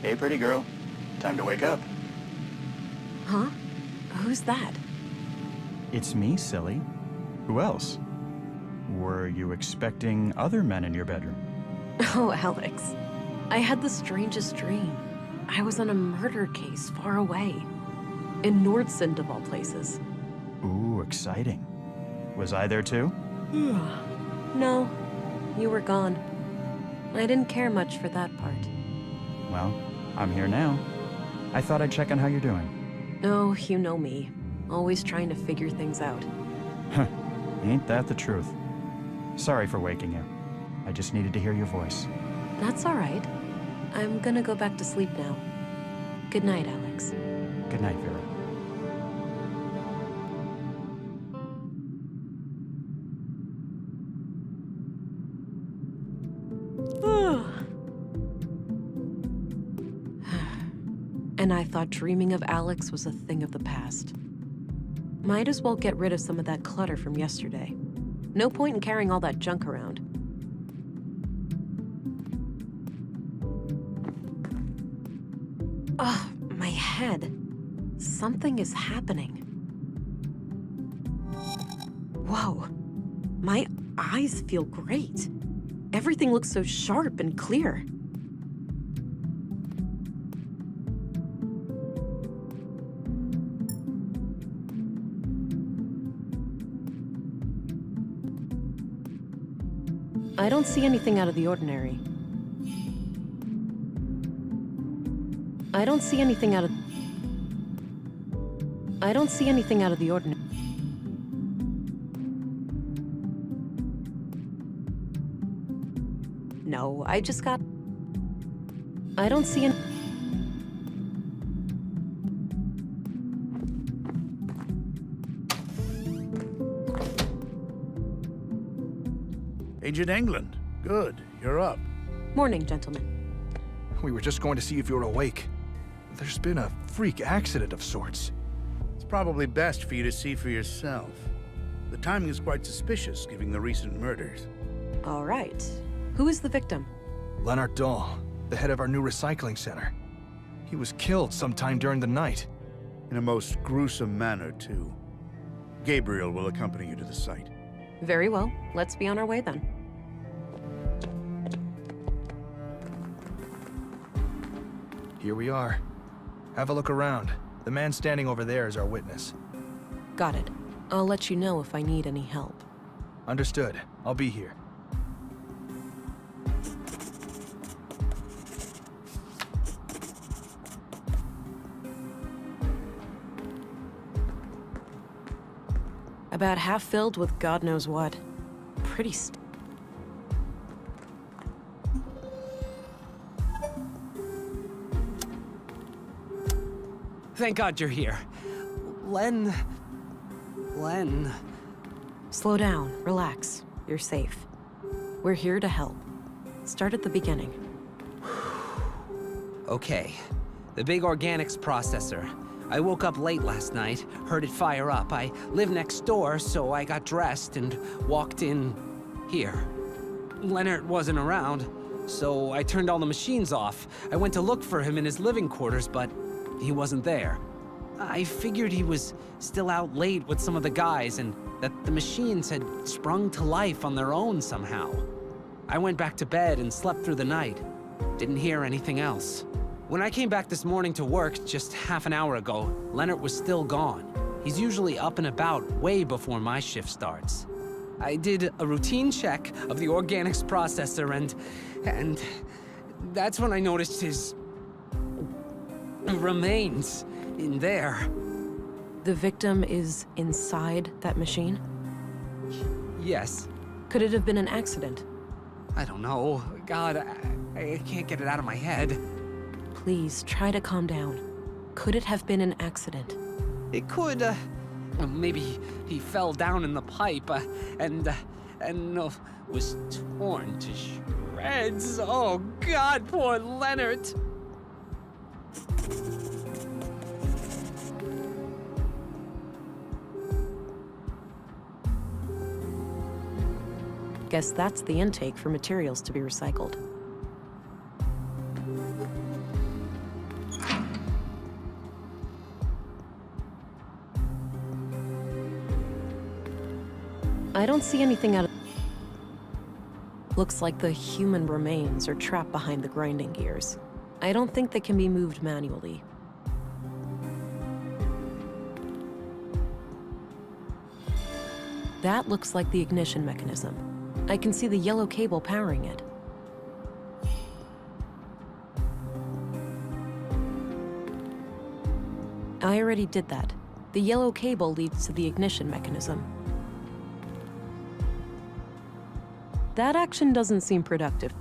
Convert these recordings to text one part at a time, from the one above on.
Hey, pretty girl. Time to wake up. Huh? Who's that? It's me, silly. Who else? Were you expecting other men in your bedroom? Oh, Alex. I had the strangest dream. I was on a murder case far away. In Nordson, of all places. Ooh, exciting. Was I there too? No, you were gone. I didn't care much for that part. Well, I'm here now. I thought I'd check on how you're doing. Oh, you know me. Always trying to figure things out. Huh. Ain't that the truth? Sorry for waking you. I just needed to hear your voice. That's all right. I'm gonna go back to sleep now. Good night, Alex. Good night, Vera. And I thought dreaming of Alex was a thing of the past. Might as well get rid of some of that clutter from yesterday. No point in carrying all that junk around. Ugh, my head. Something is happening. Whoa. My eyes feel great. Everything looks so sharp and clear. I don't see anything out of the ordinary. I don't see anything out of the ordinary. No, I don't see any. Agent England. Good, you're up. Morning, gentlemen. We were just going to see if you were awake. There's been a freak accident of sorts. It's probably best for you to see for yourself. The timing is quite suspicious, given the recent murders. All right. Who is the victim? Leonard Dahl, the head of our new recycling center. He was killed sometime during the night. In a most gruesome manner, too. Gabriel will accompany you to the site. Very well. Let's be on our way then. Here we are. Have a look around. The man standing over there is our witness. Got it. I'll let you know if I need any help. Understood. I'll be here. About half filled with God knows what. Pretty Thank God you're here. Len... Slow down. Relax. You're safe. We're here to help. Start at the beginning. Okay. The big organics processor. I woke up late last night, heard it fire up. I live next door, so I got dressed and walked in here. Leonard wasn't around, so I turned all the machines off. I went to look for him in his living quarters, but he wasn't there. I figured he was still out late with some of the guys and that the machines had sprung to life on their own somehow. I went back to bed and slept through the night. Didn't hear anything else. When I came back this morning to work just half an hour ago, Leonard was still gone. He's usually up and about way before my shift starts. I did a routine check of the organics processor and that's when I noticed his remains in there. The victim is inside that machine? Yes. Could it have been an accident? I don't know. God, I can't get it out of my head. Please, try to calm down. Could it have been an accident? It could, maybe he fell down in the pipe, and was torn to shreds. Oh, God, poor Leonard. Guess that's the intake for materials to be recycled. I don't see anything out of... Looks like the human remains are trapped behind the grinding gears. I don't think they can be moved manually. That looks like the ignition mechanism. I can see the yellow cable powering it. I already did that. The yellow cable leads to the ignition mechanism. That action doesn't seem productive.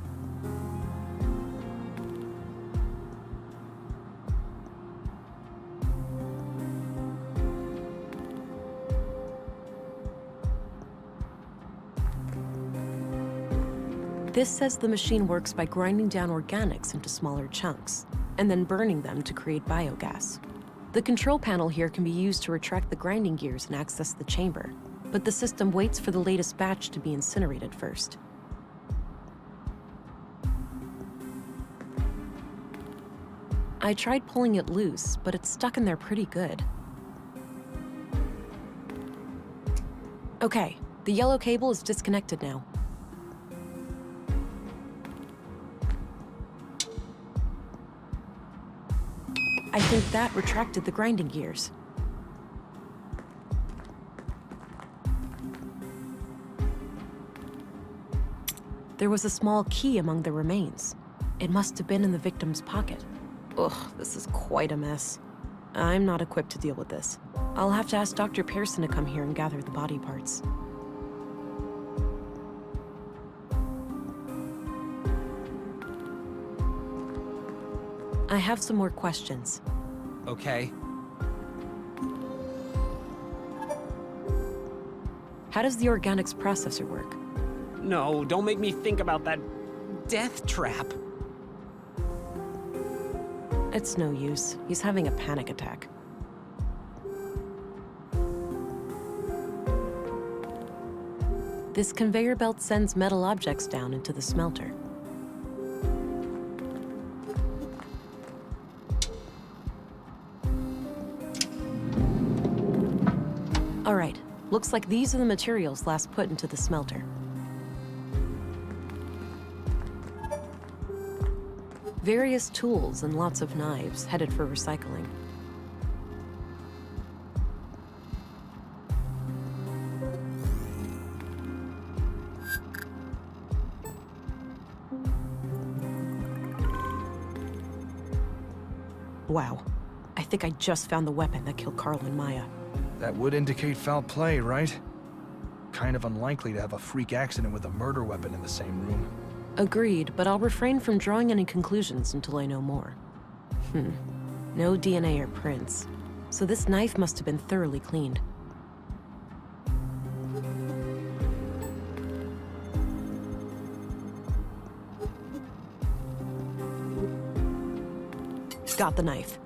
This says the machine works by grinding down organics into smaller chunks, and then burning them to create biogas. The control panel here can be used to retract the grinding gears and access the chamber, but the system waits for the latest batch to be incinerated first. I tried pulling it loose, but it's stuck in there pretty good. Okay, the yellow cable is disconnected now. I think that retracted the grinding gears. There was a small key among the remains. It must have been in the victim's pocket. Ugh, this is quite a mess. I'm not equipped to deal with this. I'll have to ask Dr. Pearson to come here and gather the body parts. I have some more questions. Okay. How does the organics processor work? No, don't make me think about that death trap. It's no use. He's having a panic attack. This conveyor belt sends metal objects down into the smelter. All right, looks like these are the materials last put into the smelter. Various tools and lots of knives headed for recycling. Wow, I think I just found the weapon that killed Carl and Maya. That would indicate foul play, right? Kind of unlikely to have a freak accident with a murder weapon in the same room. Agreed, but I'll refrain from drawing any conclusions until I know more. No DNA or prints. So this knife must have been thoroughly cleaned. Got the knife.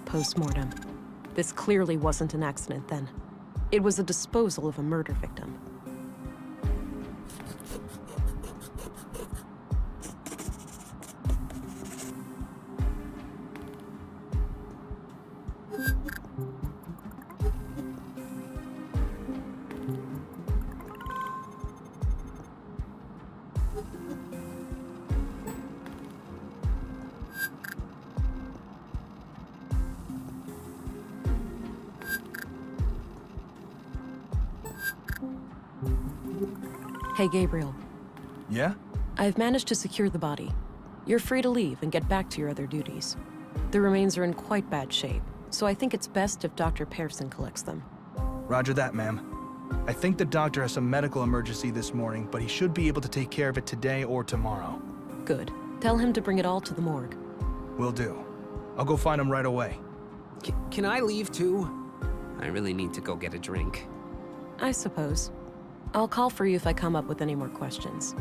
Post-mortem. This clearly wasn't an accident then. It was a disposal of a murder victim. Hey, Gabriel. Yeah? I've managed to secure the body. You're free to leave and get back to your other duties. The remains are in quite bad shape, so I think it's best if Dr. Pearson collects them. Roger that, ma'am. I think the doctor has some medical emergency this morning, but he should be able to take care of it today or tomorrow. Good. Tell him to bring it all to the morgue. Will do. I'll go find him right away. Can I leave too? I really need to go get a drink. I suppose. I'll call for you if I come up with any more questions.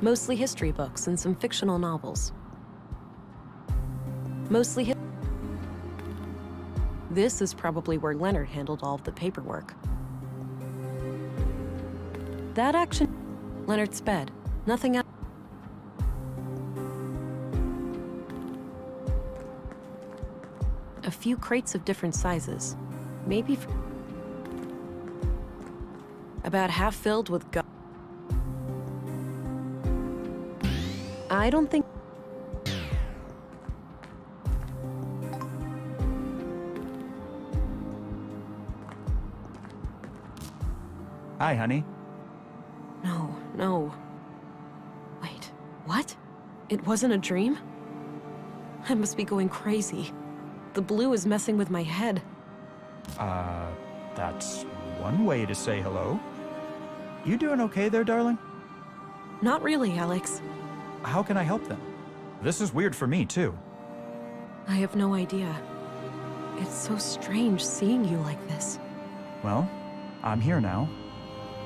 Mostly history books and some fictional novels. This is probably where Leonard handled all of the paperwork. That action... Leonard's bed. Nothing else. A few crates of different sizes. Maybe... About half filled with gum. I don't think... Hi, honey. No. Wait, what? It wasn't a dream? I must be going crazy. The blue is messing with my head. That's one way to say hello. You doing okay there, darling? Not really, Alex. How can I help them? This is weird for me, too. I have no idea. It's so strange seeing you like this. Well, I'm here now.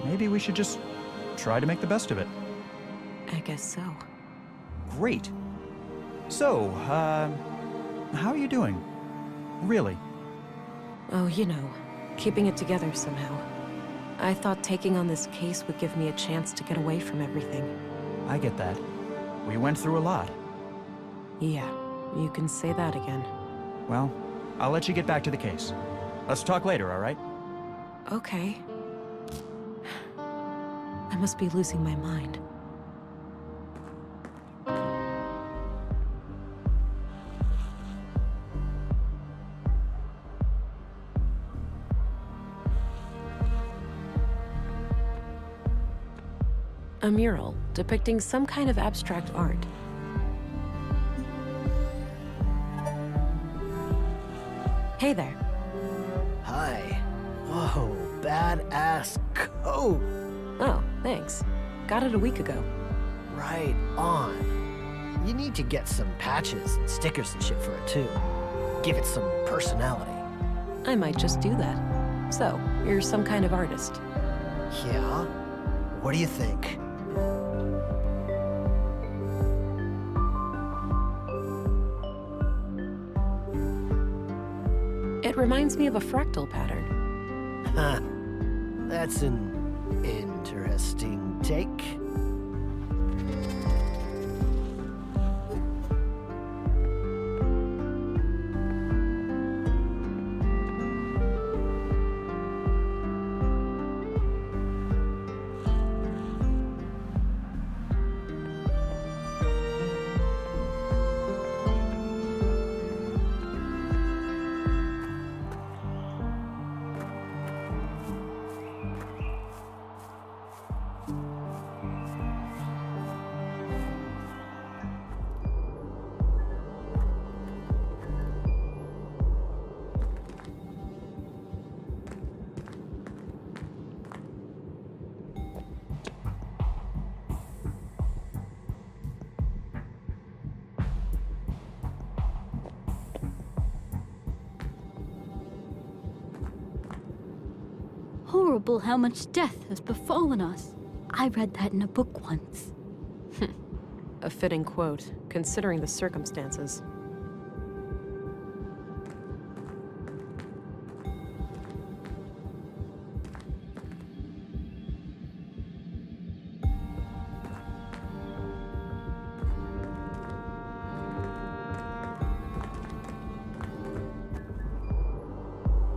Maybe we should just try to make the best of it. I guess so. Great. So, how are you doing? Really? Oh, you know, keeping it together somehow. I thought taking on this case would give me a chance to get away from everything. I get that. We went through a lot. Yeah, you can say that again. Well, I'll let you get back to the case. Let's talk later, all right? Okay. I must be losing my mind. A mural depicting some kind of abstract art. Hey there. Hi. Whoa, badass coat. Oh, thanks. Got it a week ago. Right on. You need to get some patches and stickers and shit for it too. Give it some personality. I might just do that. So, you're some kind of artist. Yeah? What do you think? It reminds me of a fractal pattern. Huh. That's an interesting take. horrible how much death has befallen us. I read that in a book once. A fitting quote, considering the circumstances.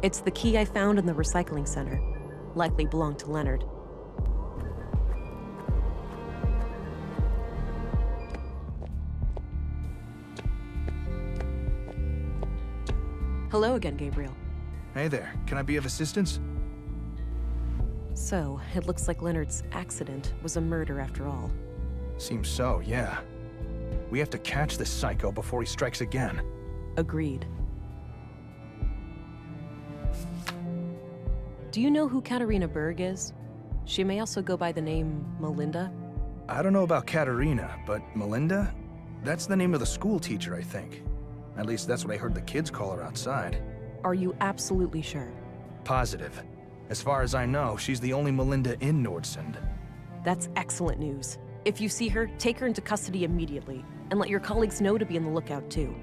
It's the key I found in the recycling center. Likely belonged to Leonard. Hello again, Gabriel. Hey there, can I be of assistance? So, it looks like Leonard's accident was a murder after all. Seems so, yeah. We have to catch this psycho before he strikes again. Agreed. Do you know who Katerina Berg is? She may also go by the name Melinda. I don't know about Katerina, but Melinda? That's the name of the school teacher, I think. At least that's what I heard the kids call her outside. Are you absolutely sure? Positive. As far as I know, she's the only Melinda in Nordsund. That's excellent news. If you see her, take her into custody immediately, and let your colleagues know to be on the lookout too.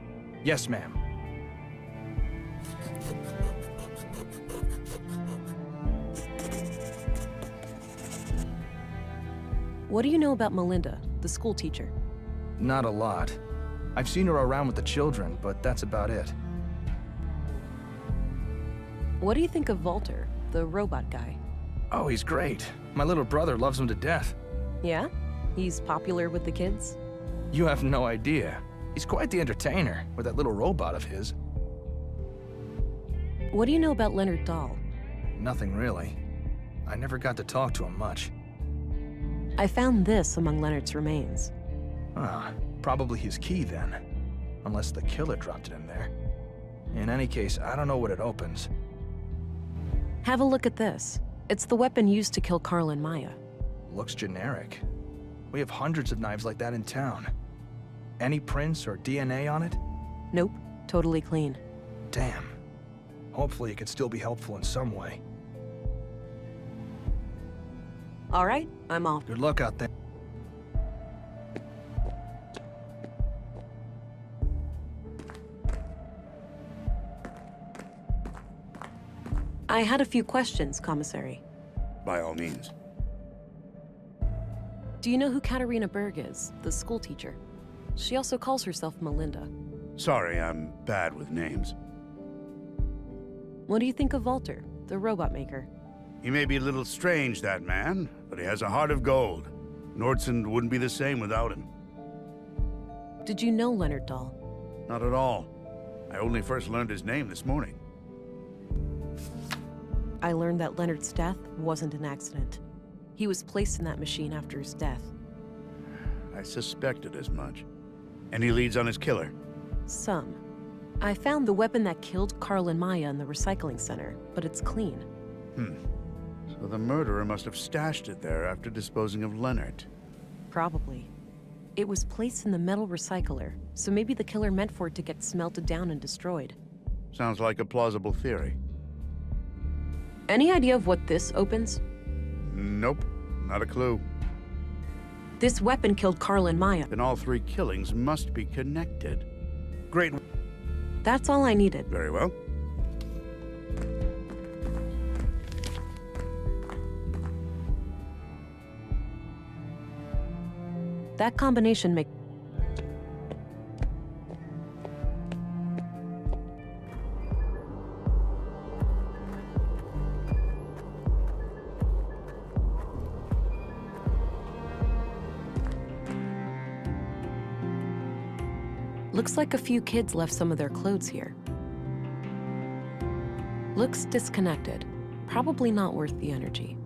Yes, ma'am. What do you know about Melinda, the school teacher? Not a lot. I've seen her around with the children, but that's about it. What do you think of Walter, the robot guy? Oh, he's great. My little brother loves him to death. Yeah? He's popular with the kids? You have no idea. He's quite the entertainer, with that little robot of his. What do you know about Leonard Dahl? Nothing really. I never got to talk to him much. I found this among Leonard's remains. Ah, probably his key then. Unless the killer dropped it in there. In any case, I don't know what it opens. Have a look at this. It's the weapon used to kill Carl and Maya. Looks generic. We have hundreds of knives like that in town. Any prints or DNA on it? Nope, totally clean. Damn. Hopefully it could still be helpful in some way. All right, I'm off. Good luck out there. I had a few questions, Commissary. By all means. Do you know who Katerina Berg is, the school teacher? She also calls herself Melinda. Sorry, I'm bad with names. What do you think of Walter, the robot maker? He may be a little strange, that man, but he has a heart of gold. Nordsund wouldn't be the same without him. Did you know Leonard Dahl? Not at all. I only first learned his name this morning. I learned that Leonard's death wasn't an accident. He was placed in that machine after his death. I suspected as much. Any leads on his killer? Some. I found the weapon that killed Carl and Maya in the recycling center, but it's clean. So the murderer must have stashed it there after disposing of Leonard. Probably. It was placed in the metal recycler, so maybe the killer meant for it to get smelted down and destroyed. Sounds like a plausible theory. Any idea of what this opens? Nope, not a clue. This weapon killed Carl and Maya. Then all three killings must be connected. Great. That's all I needed. Very well. That combination make... Looks like a few kids left some of their clothes here. Looks disconnected. Probably not worth the energy.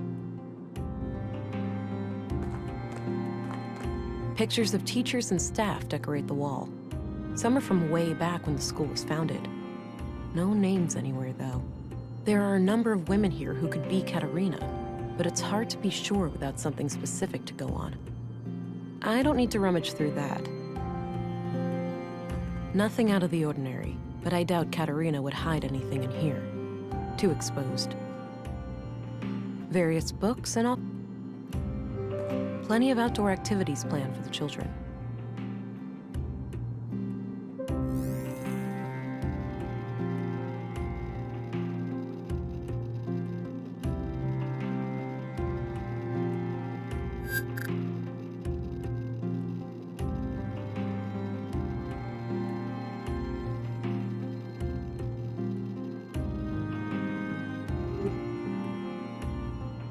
Pictures of teachers and staff decorate the wall. Some are from way back when the school was founded. No names anywhere, though. There are a number of women here who could be Katerina, but it's hard to be sure without something specific to go on. I don't need to rummage through that. Nothing out of the ordinary, but I doubt Katerina would hide anything in here. Too exposed. various books, and all. Plenty of outdoor activities planned for the children.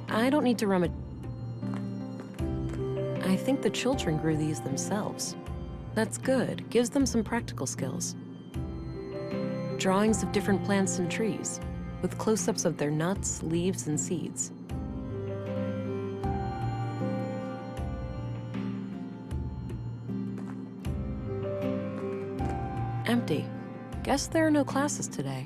I don't need to rummage. I think the children grew these themselves. That's good. Gives them some practical skills. Drawings of different plants and trees, with close-ups of their nuts, leaves, and seeds. Empty. Guess there are no classes today.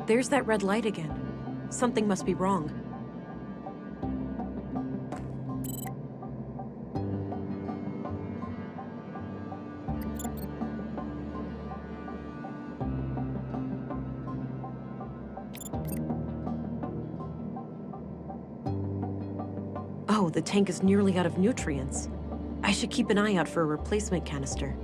There's that red light again. Something must be wrong. Oh, the tank is nearly out of nutrients. I should keep an eye out for a replacement canister.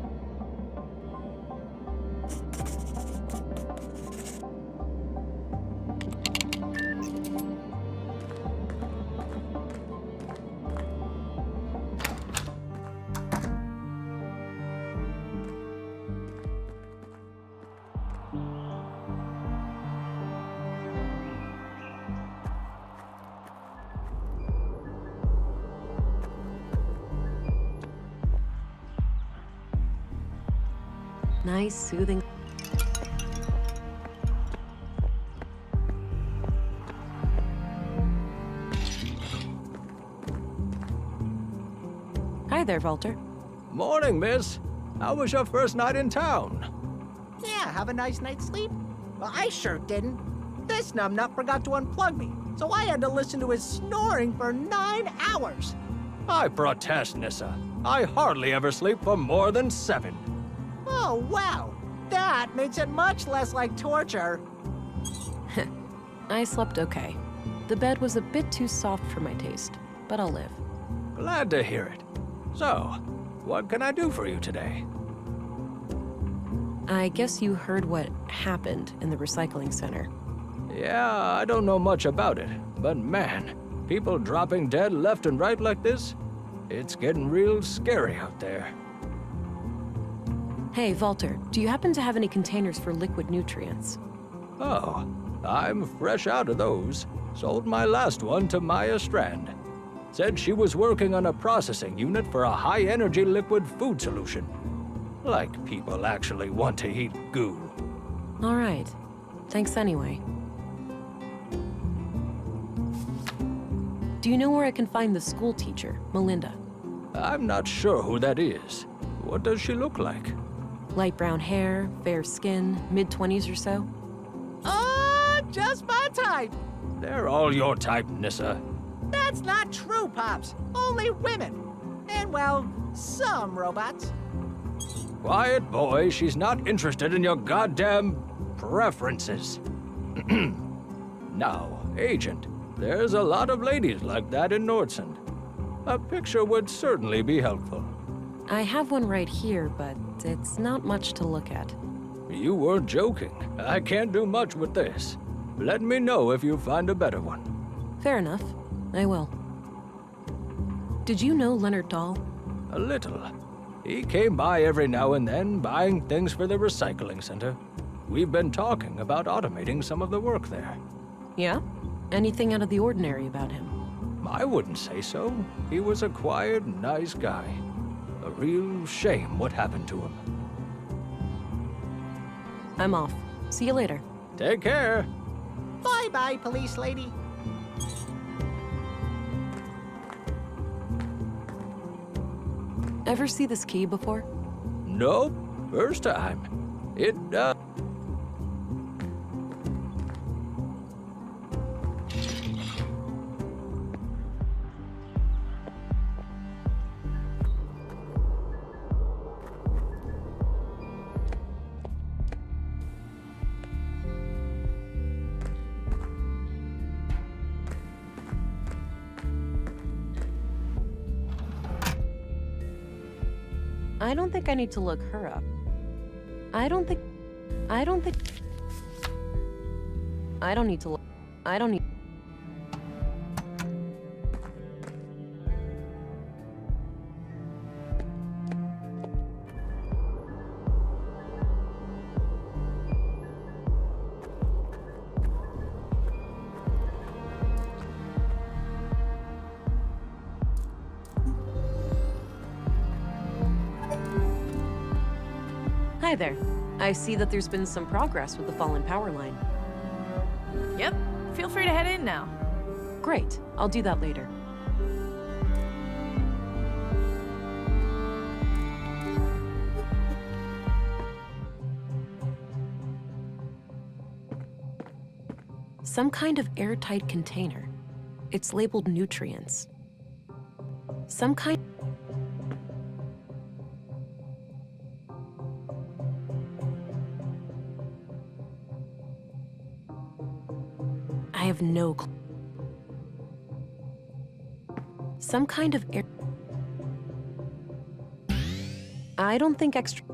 Nice, soothing. Hi there, Walter. Morning, miss. How was your first night in town? Yeah, have a nice night's sleep? Well, I sure didn't. This numbnut forgot to unplug me, so I had to listen to his snoring for 9 hours. I protest, Nissa. I hardly ever sleep for more than 7. Oh, wow. That makes it much less like torture. I slept okay. The bed was a bit too soft for my taste, but I'll live. Glad to hear it. So, what can I do for you today? I guess you heard what happened in the recycling center. Yeah, I don't know much about it, but man, people dropping dead left and right like this, it's getting real scary out there. Hey, Walter, do you happen to have any containers for liquid nutrients? Oh, I'm fresh out of those. Sold my last one to Maya Strand. Said she was working on a processing unit for a high-energy liquid food solution. Like people actually want to eat goo. All right. Thanks anyway. Do you know where I can find the school teacher, Melinda? I'm not sure who that is. What does she look like? Light brown hair, fair skin, mid-20s or so? Oh, just my type. They're all your type, Nissa. That's not true, Pops. Only women. And, well, some robots. Quiet, boy. She's not interested in your goddamn preferences. Now, Agent, there's a lot of ladies like that in Nordsund. A picture would certainly be helpful. I have one right here, but it's not much to look at. You weren't joking. I can't do much with this. Let me know if you find a better one. Fair enough. I will. Did you know Leonard Dahl? A little. He came by every now and then, buying things for the recycling center. We've been talking about automating some of the work there. Yeah? Anything out of the ordinary about him? I wouldn't say so. He was a quiet, nice guy. A real shame what happened to him. I'm off. See you later. Take care. Bye-bye, police lady. Ever see this key before? Nope. First time. It, I don't think I need to look her up. I don't need to look. I don't need. Hi there. I see that there's been some progress with the fallen power line. Yep. Feel free to head in now. Great. I'll do that later. Some kind of airtight container. It's labeled nutrients. Some kind... I have no clue. Some kind of air... I don't think extra...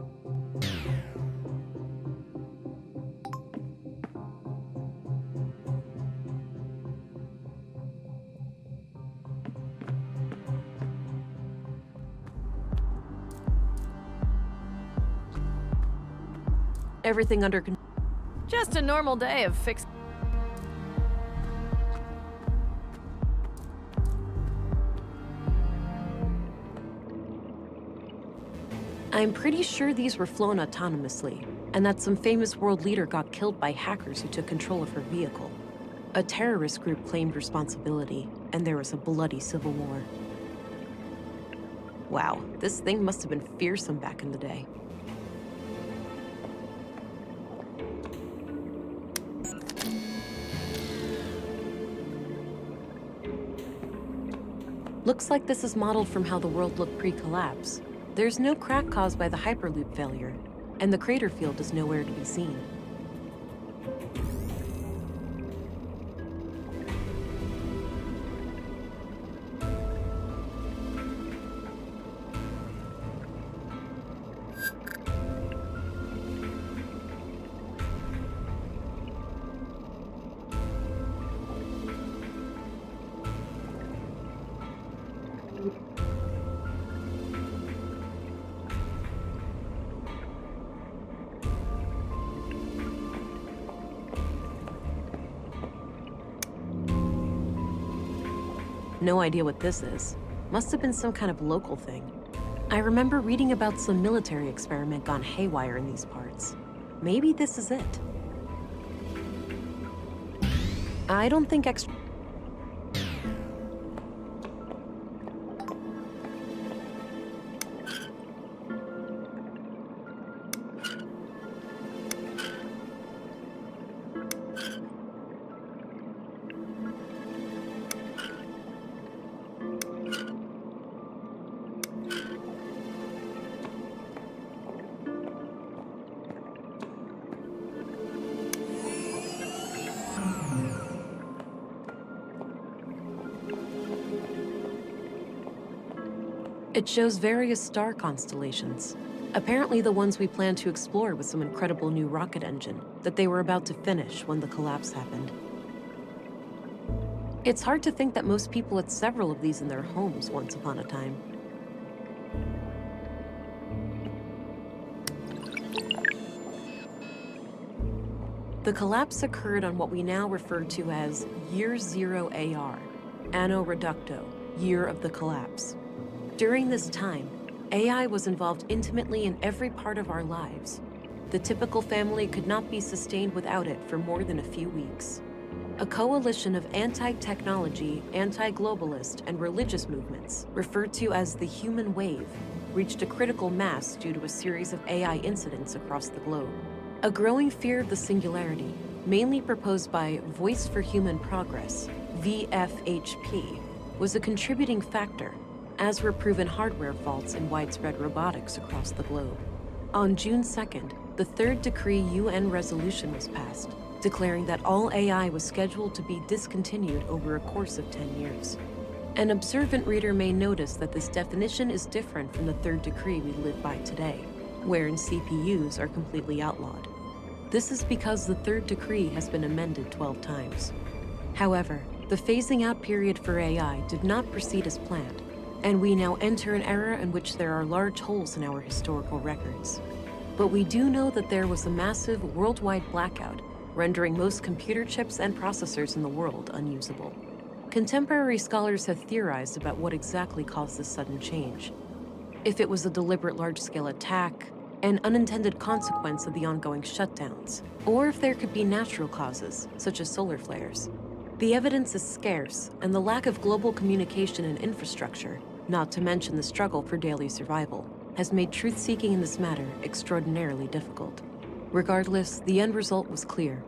Everything under control. Just a normal day of fix. I'm pretty sure these were flown autonomously, and that some famous world leader got killed by hackers who took control of her vehicle. A terrorist group claimed responsibility, and there was a bloody civil war. Wow, this thing must have been fearsome back in the day. Looks like this is modeled from how the world looked pre-collapse. There's no crack caused by the Hyperloop failure, and the crater field is nowhere to be seen. No idea what this is. Must have been some kind of local thing. I remember reading about some military experiment gone haywire in these parts. Maybe this is it. I don't think extra... It shows various star constellations. Apparently the ones we planned to explore with some incredible new rocket engine that they were about to finish when the collapse happened. It's hard to think that most people had several of these in their homes once upon a time. The collapse occurred on what we now refer to as Year Zero AR, Anno Reducto, Year of the Collapse. During this time, AI was involved intimately in every part of our lives. The typical family could not be sustained without it for more than a few weeks. A coalition of anti-technology, anti-globalist, and religious movements, referred to as the human wave, reached a critical mass due to a series of AI incidents across the globe. A growing fear of the singularity, mainly proposed by Voice for Human Progress, VFHP, was a contributing factor, as were proven hardware faults in widespread robotics across the globe. On June 2nd, the third decree UN resolution was passed, declaring that all AI was scheduled to be discontinued over a course of 10 years. An observant reader may notice that this definition is different from the third decree we live by today, wherein CPUs are completely outlawed. This is because the third decree has been amended 12 times. However, the phasing out period for AI did not proceed as planned, and we now enter an era in which there are large holes in our historical records. But we do know that there was a massive worldwide blackout, rendering most computer chips and processors in the world unusable. Contemporary scholars have theorized about what exactly caused this sudden change. If it was a deliberate large-scale attack, an unintended consequence of the ongoing shutdowns, or if there could be natural causes, such as solar flares. The evidence is scarce, and the lack of global communication and infrastructure, not to mention the struggle for daily survival, has made truth-seeking in this matter extraordinarily difficult. Regardless, the end result was clear.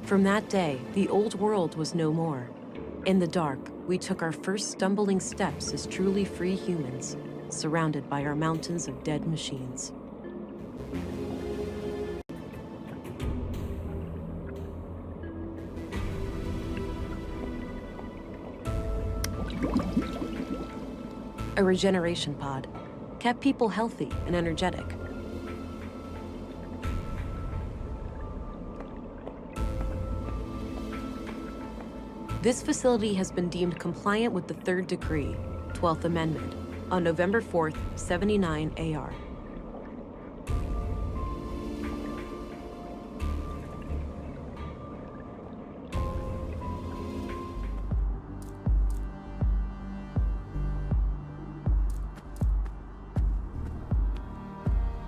From that day, the old world was no more. In the dark, we took our first stumbling steps as truly free humans, surrounded by our mountains of dead machines. A regeneration pod kept people healthy and energetic. This facility has been deemed compliant with the Third Decree, 12th Amendment, on November 4th, 79 AR.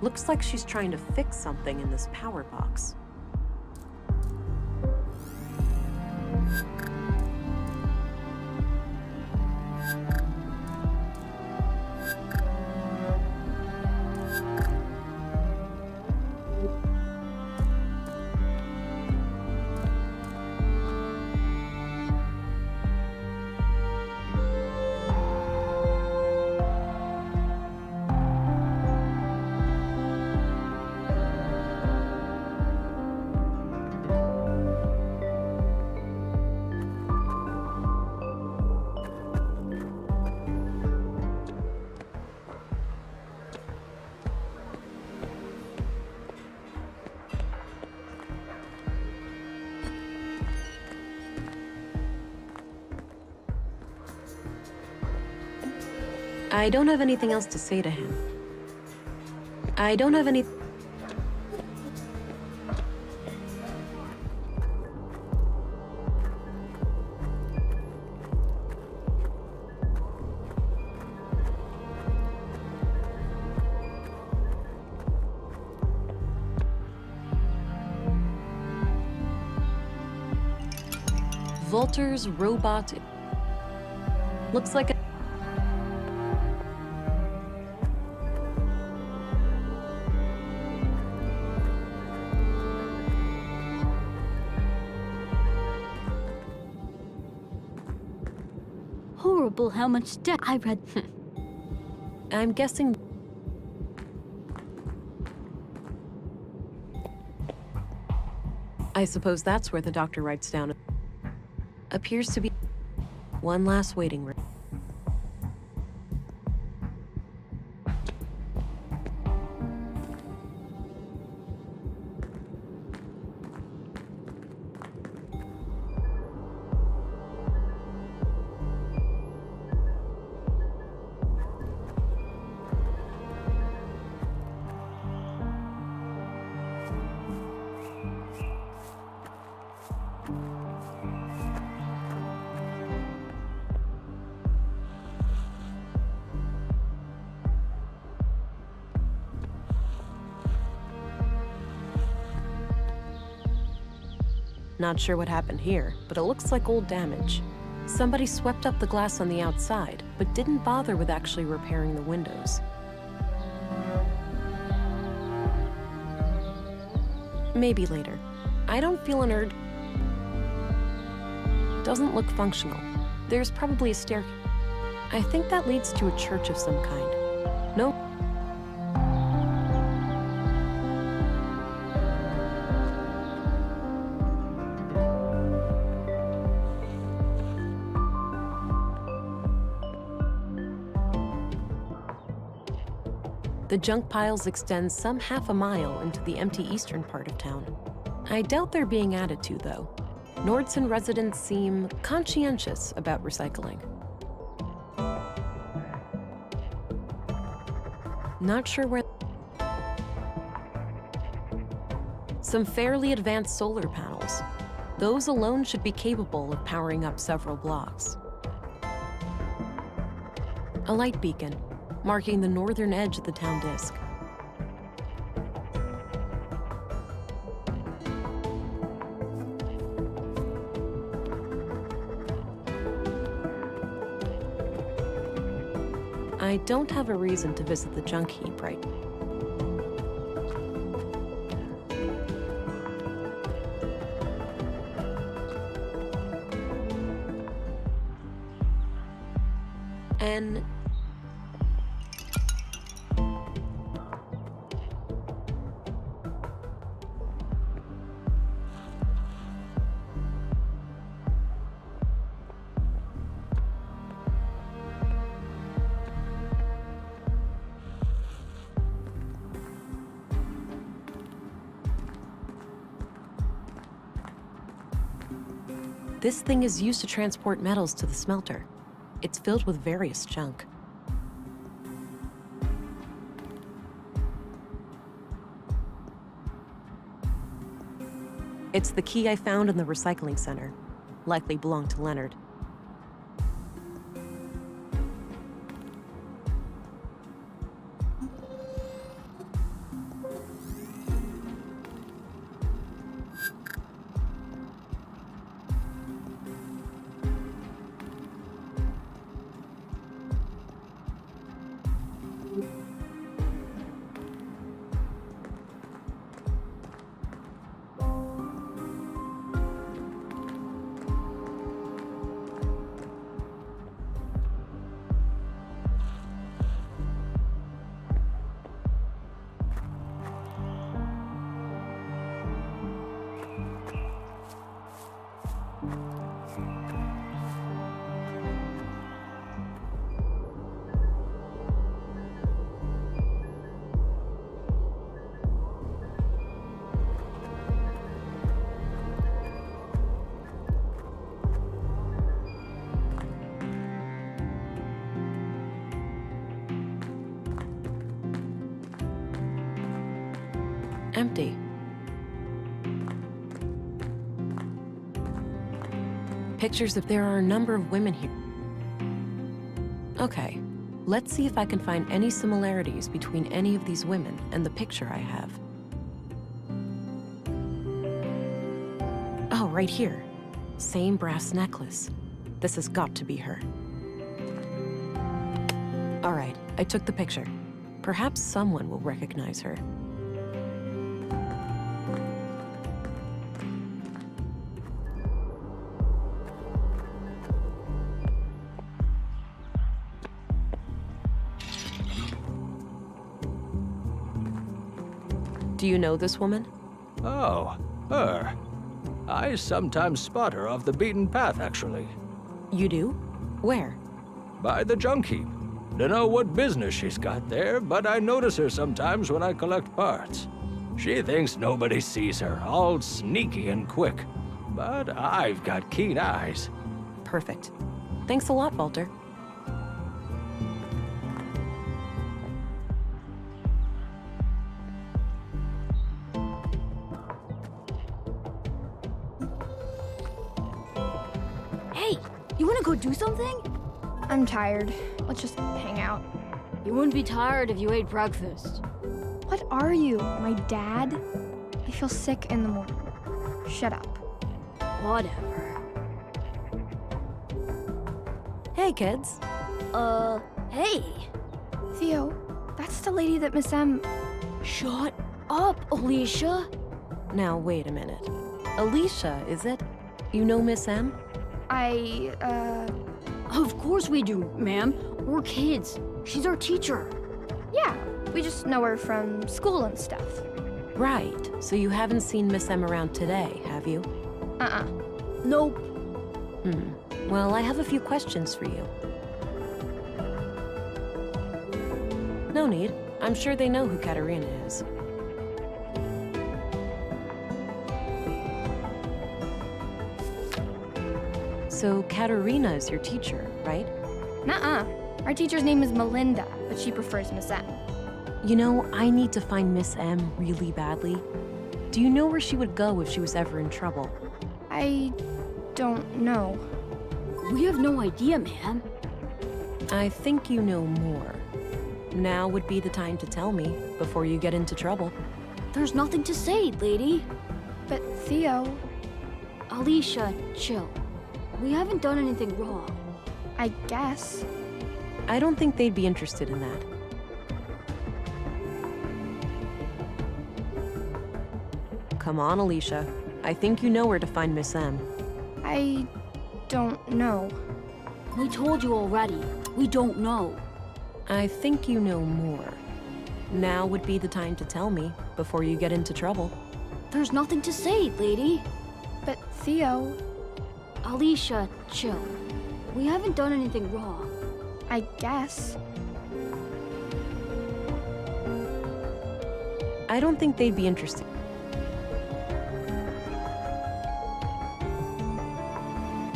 Looks like she's trying to fix something in this power box. I don't have anything else to say to him. I don't have any... Volter's robot... Looks like a... Horrible how much debt I read. I'm guessing... I suppose that's where the doctor writes down. Appears to be one last waiting room. Not sure what happened here, but it looks like old damage. Somebody swept up the glass on the outside, but didn't bother with actually repairing the windows. Maybe later. I don't feel an urge. Doesn't look functional. There's probably a staircase. I think that leads to a church of some kind. No. The junk piles extend some half a mile into the empty eastern part of town. I doubt they're being added to, though. Nordson residents seem conscientious about recycling. Not sure where... Some fairly advanced solar panels. Those alone should be capable of powering up several blocks. A light beacon, marking the northern edge of the town disk. I don't have a reason to visit the junk heap right now. And this thing is used to transport metals to the smelter. It's filled with various junk. It's the key I found in the recycling center. Likely belonged to Leonard. Empty. Pictures of there are a number of women here. Okay, let's see if I can find any similarities between any of these women and the picture I have. Oh, right here. Same brass necklace. This has got to be her. All right, I took the picture. Perhaps someone will recognize her. Do you know this woman? Oh, her. I sometimes spot her off the beaten path, actually. You do? Where? By the junk heap. Dunno what business she's got there, but I notice her sometimes when I collect parts. She thinks nobody sees her, all sneaky and quick. But I've got keen eyes. Perfect. Thanks a lot, Walter. Hey, you wanna go do something? I'm tired. Let's just hang out. You wouldn't be tired if you ate breakfast. What are you, my dad? I feel sick in the morning. Shut up. Whatever. Hey, kids. Hey. Theo, that's the lady that Miss M. Shut up, Alicia. Now, wait a minute. Alicia, is it? You know Miss M? Of course we do, ma'am. We're kids. She's our teacher. Yeah, we just know her from school and stuff. Right. So you haven't seen Miss M around today, have you? Nope. Well, I have a few questions for you. No need. I'm sure they know who Katerina is. So Katerina is your teacher, right? Nuh-uh. Our teacher's name is Melinda, but she prefers Miss M. You know, I need to find Miss M really badly. Do you know where she would go if she was ever in trouble? I don't know. We have no idea, ma'am. I think you know more. Now would be the time to tell me before you get into trouble. There's nothing to say, lady. But Theo, Alicia, chill. We haven't done anything wrong. I guess. I don't think they'd be interested in that. Come on, Alicia. I think you know where to find Miss M. I don't know. We told you already. We don't know. I think you know more. Now would be the time to tell me before you get into trouble. There's nothing to say, lady. But Theo, Alicia, chill. We haven't done anything wrong. I guess. I don't think they'd be interested.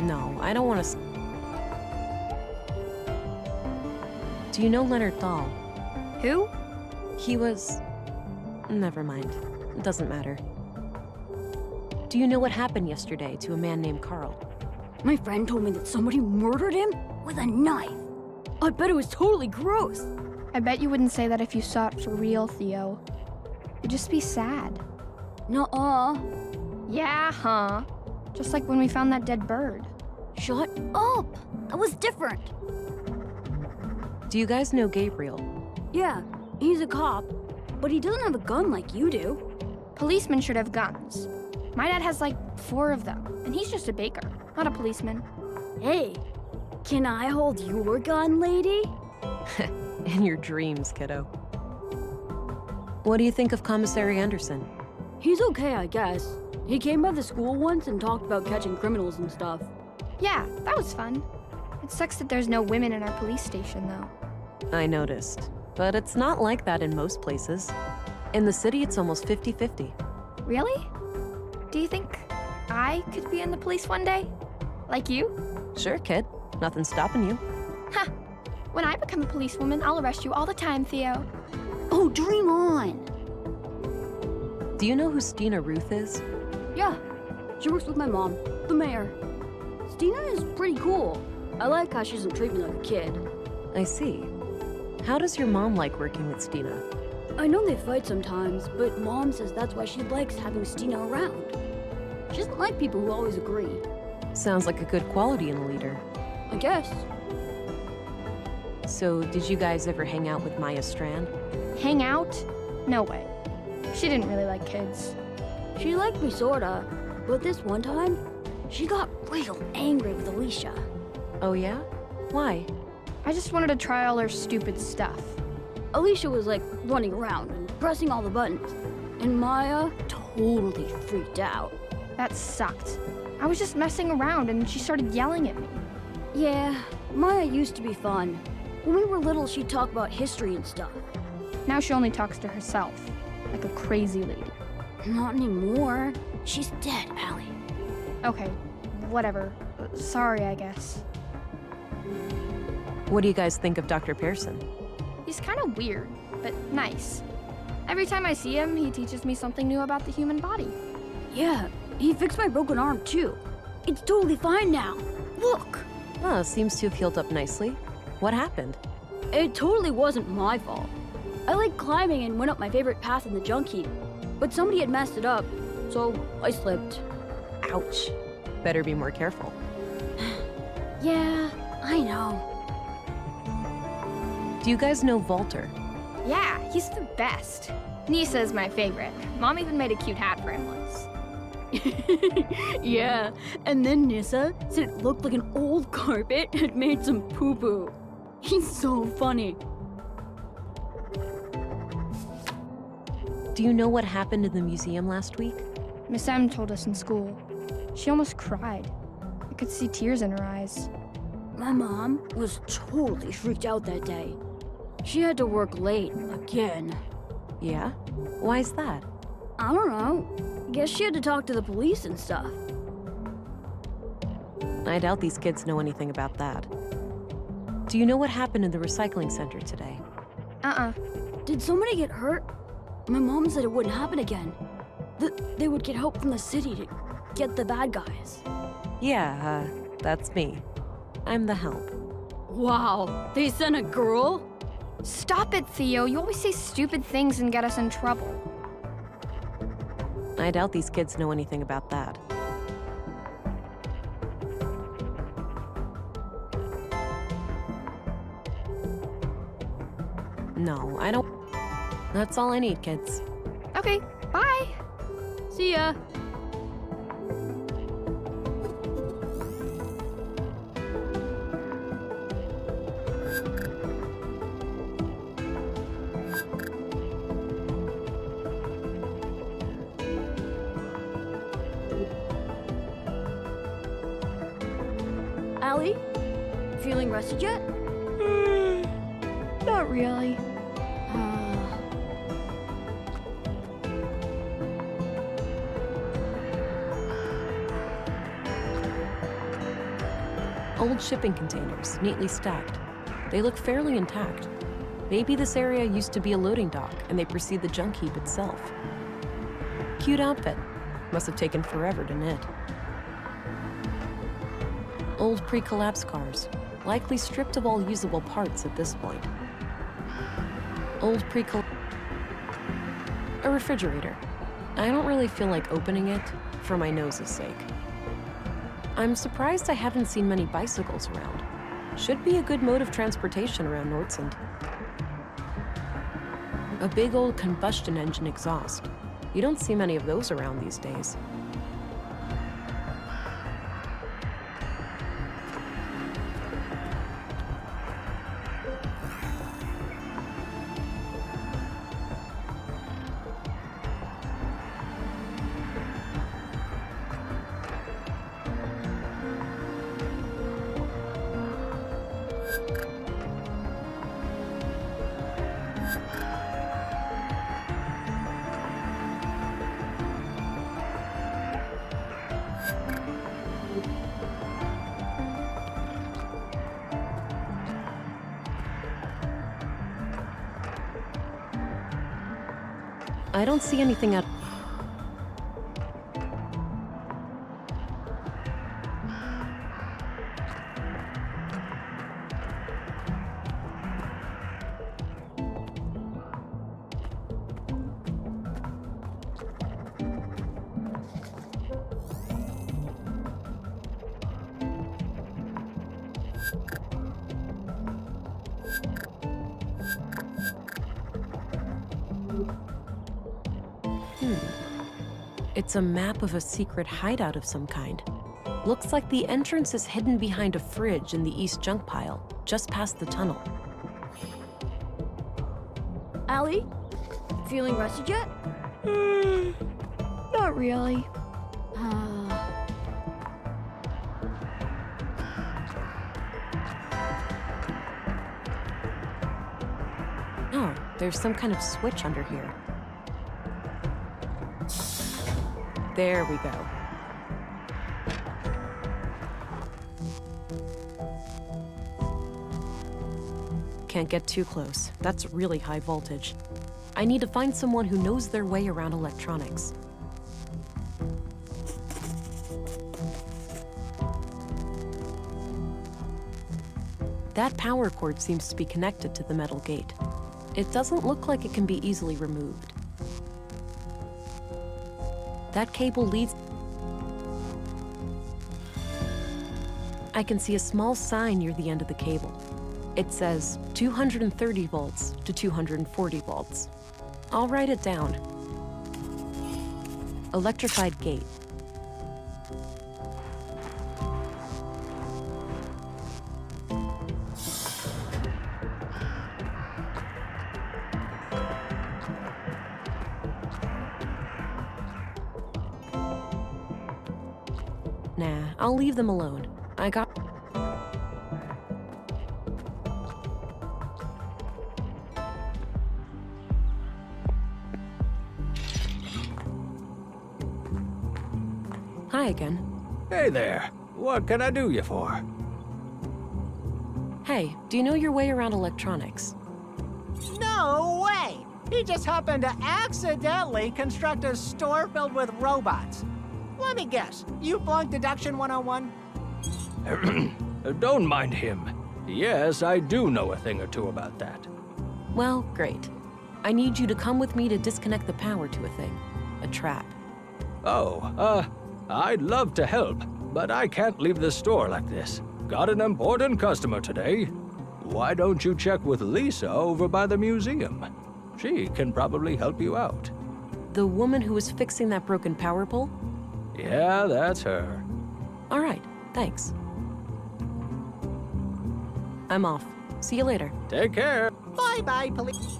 No, I don't want to. Do you know Leonard Dahl? Who? He was. Never mind. It doesn't matter. Do you know what happened yesterday to a man named Carl? My friend told me that somebody murdered him with a knife. I bet it was totally gross. I bet you wouldn't say that if you saw it for real, Theo. You'd just be sad. Nuh-uh. Yeah, huh? Just like when we found that dead bird. Shut up! That was different. Do you guys know Gabriel? Yeah, he's a cop, but he doesn't have a gun like you do. Policemen should have guns. My dad has like 4 of them, and he's just a baker, not a policeman. Hey, can I hold your gun, lady? In your dreams, kiddo. What do you think of Commissary Anderson? He's okay, I guess. He came by the school once and talked about catching criminals and stuff. Yeah, that was fun. It sucks that there's no women in our police station, though. I noticed. But it's not like that in most places. In the city, it's almost 50-50. Really? Do you think I could be in the police one day? Like you? Sure, kid. Nothing's stopping you. Ha! When I become a policewoman, I'll arrest you all the time, Theo. Oh, dream on! Do you know who Stina Ruth is? Yeah, she works with my mom, the mayor. Stina is pretty cool. I like how she doesn't treat me like a kid. I see. How does your mom like working with Stina? I know they fight sometimes, but Mom says that's why she likes having Stina around. She doesn't like people who always agree. Sounds like a good quality in a leader. I guess. So, did you guys ever hang out with Maya Strand? Hang out? No way. She didn't really like kids. She liked me sorta, but this one time, she got real angry with Alicia. Oh yeah? Why? I just wanted to try all her stupid stuff. Alicia was like running around and pressing all the buttons, and Maya totally freaked out. That sucked. I was just messing around and she started yelling at me. Yeah, Maya used to be fun. When we were little, she'd talk about history and stuff. Now she only talks to herself, like a crazy lady. Not anymore. She's dead, Allie. Okay, whatever. Sorry, I guess. What do you guys think of Dr. Pearson? He's kind of weird, but nice. Every time I see him, he teaches me something new about the human body. Yeah, he fixed my broken arm too. It's totally fine now. Look! Well, seems to have healed up nicely. What happened? It totally wasn't my fault. I liked climbing and went up my favorite path in the junk heap, but somebody had messed it up, so I slipped. Ouch. Better be more careful. Yeah, I know. Do you guys know Walter? Yeah, he's the best. Nisa's my favorite. Mom even made a cute hat for him once. Yeah, and then Nissa said it looked like an old carpet had made some poo-poo. He's so funny. Do you know what happened in the museum last week? Miss M told us in school. She almost cried. I could see tears in her eyes. My mom was totally freaked out that day. She had to work late again. Yeah? Why is that? I don't know. Guess she had to talk to the police and stuff. I doubt these kids know anything about that. Do you know what happened in the recycling center today? Did somebody get hurt? My mom said it wouldn't happen again. That they would get help from the city to get the bad guys. Yeah, that's me. I'm the help. Wow, they sent a girl? Stop it, Theo. You always say stupid things and get us in trouble. I doubt these kids know anything about that. No, I don't. That's all I need, kids. Okay, bye. See ya. Allie, feeling rested yet? Not really. Old shipping containers, neatly stacked. They look fairly intact. Maybe this area used to be a loading dock, and they precede the junk heap itself. Cute outfit. Must have taken forever to knit. Old pre-collapse cars, likely stripped of all usable parts at this point. Old a refrigerator. I don't really feel like opening it, for my nose's sake. I'm surprised I haven't seen many bicycles around. Should be a good mode of transportation around Nordsund. A big old combustion engine exhaust. You don't see many of those around these days. I don't see anything out. It's a map of a secret hideout of some kind. Looks like the entrance is hidden behind a fridge in the east junk pile, just past the tunnel. Allie, feeling rested yet? Not really. Oh, there's some kind of switch under here. There we go. Can't get too close. That's really high voltage. I need to find someone who knows their way around electronics. That power cord seems to be connected to the metal gate. It doesn't look like it can be easily removed. That cable leads... I can see a small sign near the end of the cable. It says 230 volts to 240 volts. I'll write it down. Electrified gate. Nah, I'll leave them alone. I got... Hi again. Hey there. What can I do you for? Hey, do you know your way around electronics? No way! He just happened to accidentally construct a store filled with robots. Let me guess, you flunked Deduction 101? Don't mind him. Yes, I do know a thing or two about that. Well, great. I need you to come with me to disconnect the power to a thing. A trap. Oh, I'd love to help, but I can't leave the store like this. Got an important customer today. Why don't you check with Lisa over by the museum? She can probably help you out. The woman who was fixing that broken power pole? Yeah, that's her. All right, thanks. I'm off. See you later. Take care. Bye-bye, police.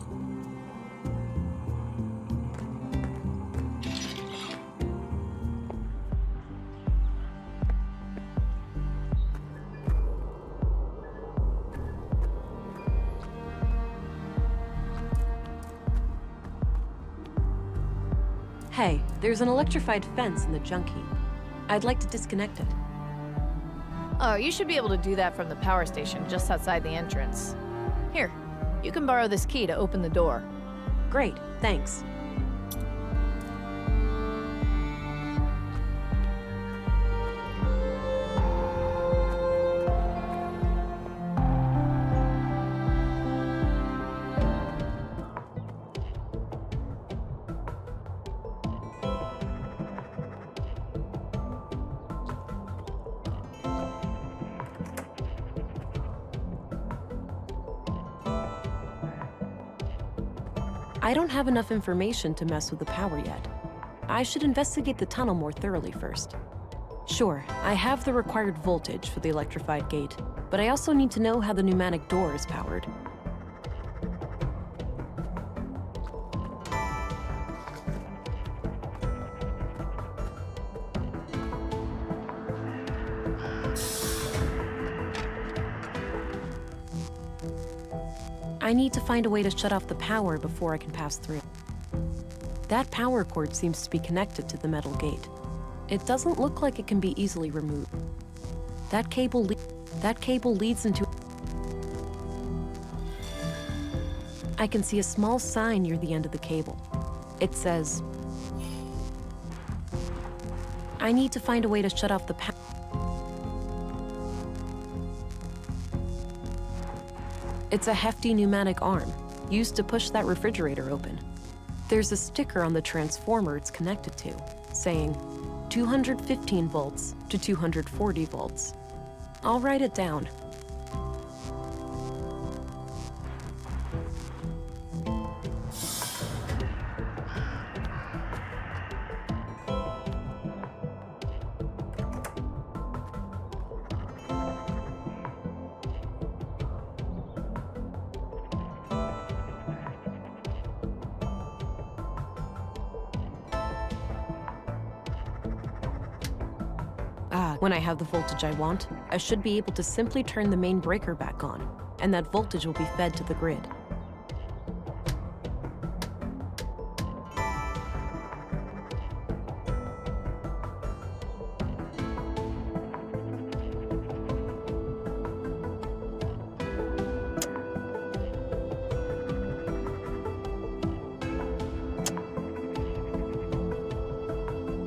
Hey, there's an electrified fence in the junk heap. I'd like to disconnect it. Oh, you should be able to do that from the power station just outside the entrance. Here, you can borrow this key to open the door. Great, thanks. I don't have enough information to mess with the power yet. I should investigate the tunnel more thoroughly first. Sure, I have the required voltage for the electrified gate, but I also need to know how the pneumatic door is powered. I need to find a way to shut off the power before I can pass through. That power cord seems to be connected to the metal gate. It doesn't look like it can be easily removed. That cable leads into... I can see a small sign near the end of the cable. It says... I need to find a way to shut off the power. It's a hefty pneumatic arm, used to push that refrigerator open. There's a sticker on the transformer it's connected to, saying 215 volts to 240 volts. I'll write it down. When I have the voltage I want, I should be able to simply turn the main breaker back on, and that voltage will be fed to the grid.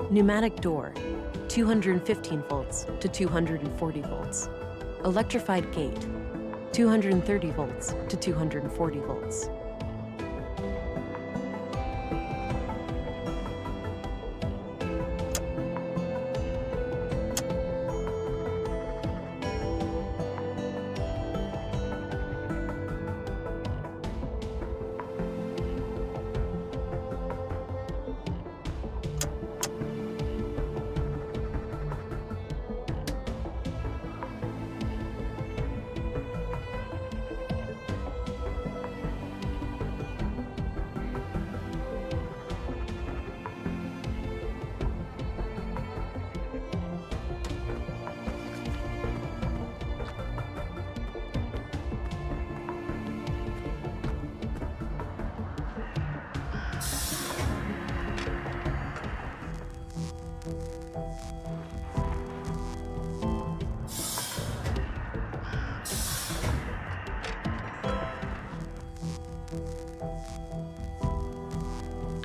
Pneumatic door. 215 volts to 240 volts. Electrified gate, 230 volts to 240 volts.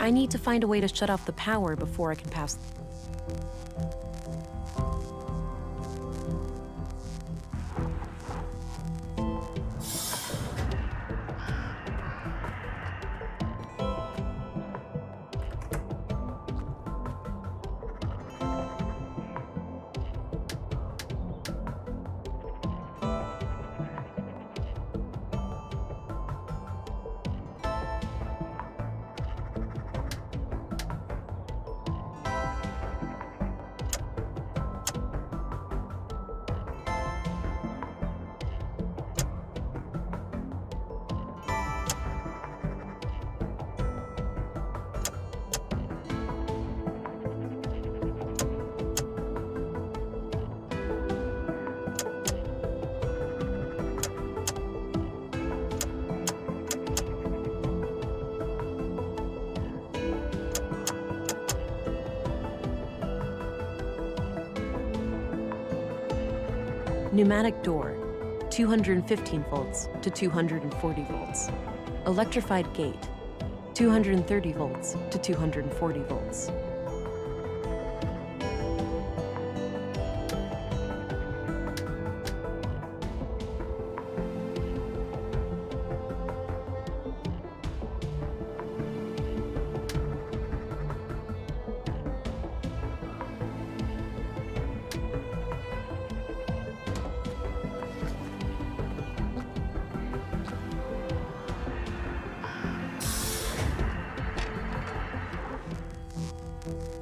I need to find a way to shut off the power before I can pass. Pneumatic door, 215 volts to 240 volts. Electrified gate, 230 volts to 240 volts.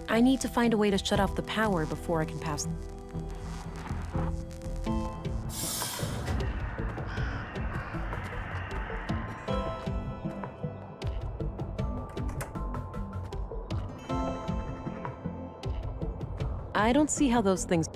I need to find a way to shut off the power before I can pass. I don't see how those things...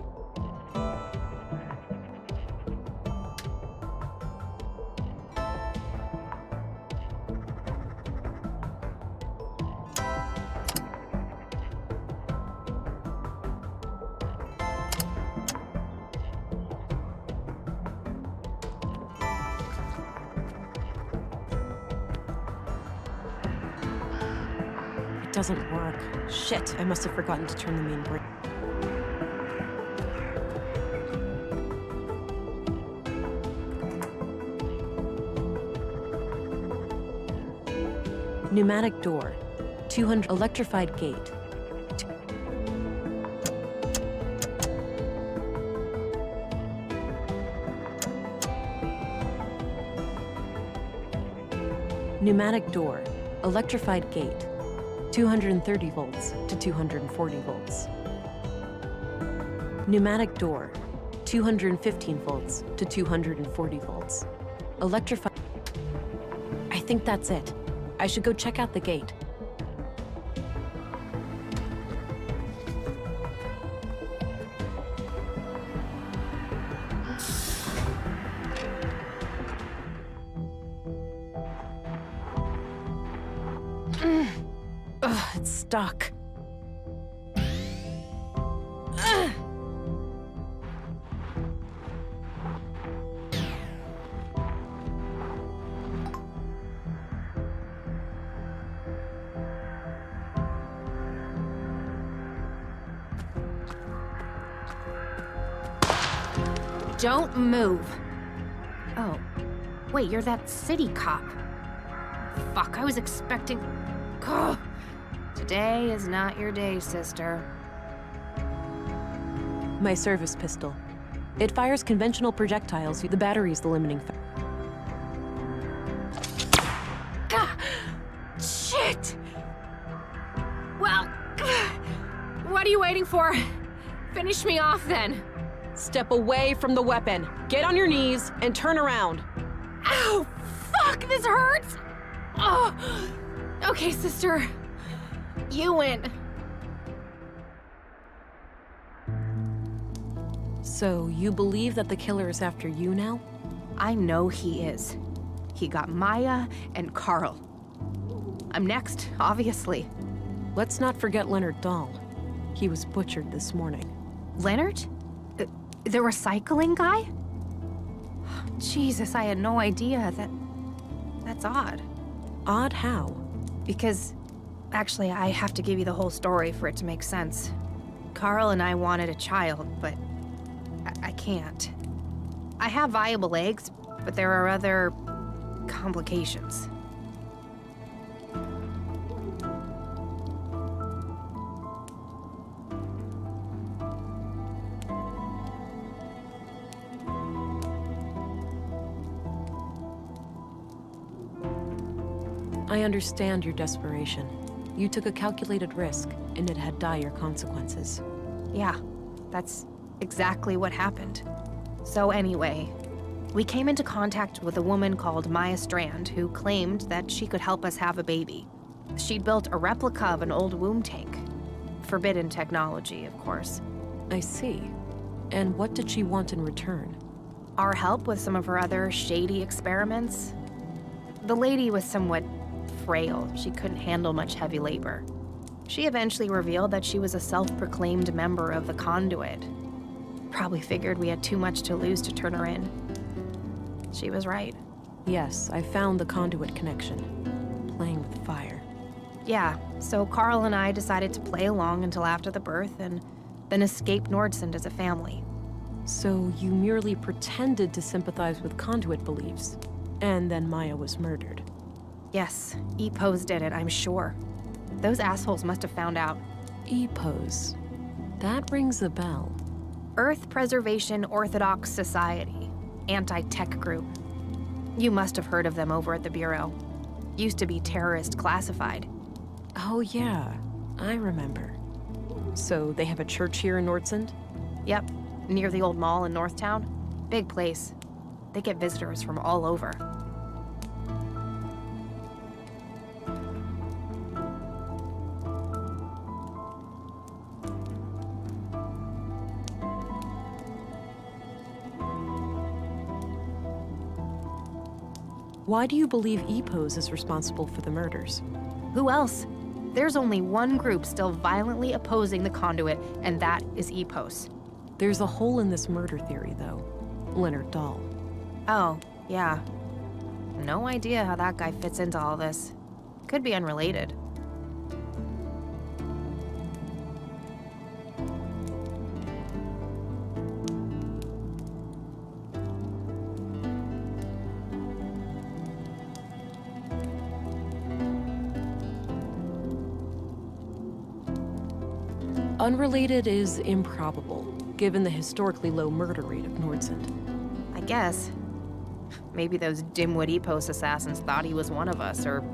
It doesn't work. Shit, I must have forgotten to turn the main brake. Pneumatic door, 200 electrified gate. Pneumatic door, electrified gate, 230 volts to 240 volts. Pneumatic door, 215 volts to 240 volts. Electrified... I think that's it. I should go check out the gate. Ugh, it's stuck. Don't move. Oh, wait, you're that city cop. Fuck, I was expecting... Ugh. Today is not your day, sister. My service pistol. It fires conventional projectiles. The battery's the limiting Shit! Well, what are you waiting for? Finish me off, then. Step away from the weapon. Get on your knees and turn around. Ow! Fuck, this hurts! Oh. Okay, sister. You win. So, you believe that the killer is after you now? I know he is. He got Maya and Carl. I'm next, obviously. Let's not forget Leonard Dahl. He was butchered this morning. Leonard? The recycling guy? Jesus, I had no idea. That's odd. Odd how? Because Actually, I have to give you the whole story for it to make sense. Carl and I wanted a child, but I can't. I have viable eggs, but there are other complications. I understand your desperation. You took a calculated risk, and it had dire consequences. Yeah, that's exactly what happened. So anyway, we came into contact with a woman called Maya Strand who claimed that she could help us have a baby. She'd built a replica of an old womb tank. Forbidden technology, of course. I see. And what did she want in return? Our help with some of her other shady experiments. The lady was somewhat frail. She couldn't handle much heavy labor. She eventually revealed that she was a self-proclaimed member of the Conduit. Probably figured we had too much to lose to turn her in. She was right. Yes, I found the Conduit connection. Playing with fire. Yeah, so Carl and I decided to play along until after the birth and then escape Nordsund as a family. So you merely pretended to sympathize with Conduit beliefs, and then Maya was murdered. Yes, E-Pose did it, I'm sure. Those assholes must have found out. E-Pose. That rings a bell. Earth Preservation Orthodox Society. Anti-tech group. You must have heard of them over at the Bureau. Used to be terrorist classified. Oh yeah, I remember. So they have a church here in Nordsund? Yep, near the old mall in Northtown. Big place. They get visitors from all over. Why do you believe E-Pose is responsible for the murders? Who else? There's only one group still violently opposing the Conduit, and that is E-Pose. There's a hole in this murder theory, though. Leonard Dahl. Oh, yeah. No idea how that guy fits into all this. Could be unrelated. Unrelated is improbable, given the historically low murder rate of Nordsund. I guess. Maybe those dimwit E-Pose assassins thought he was one of us, or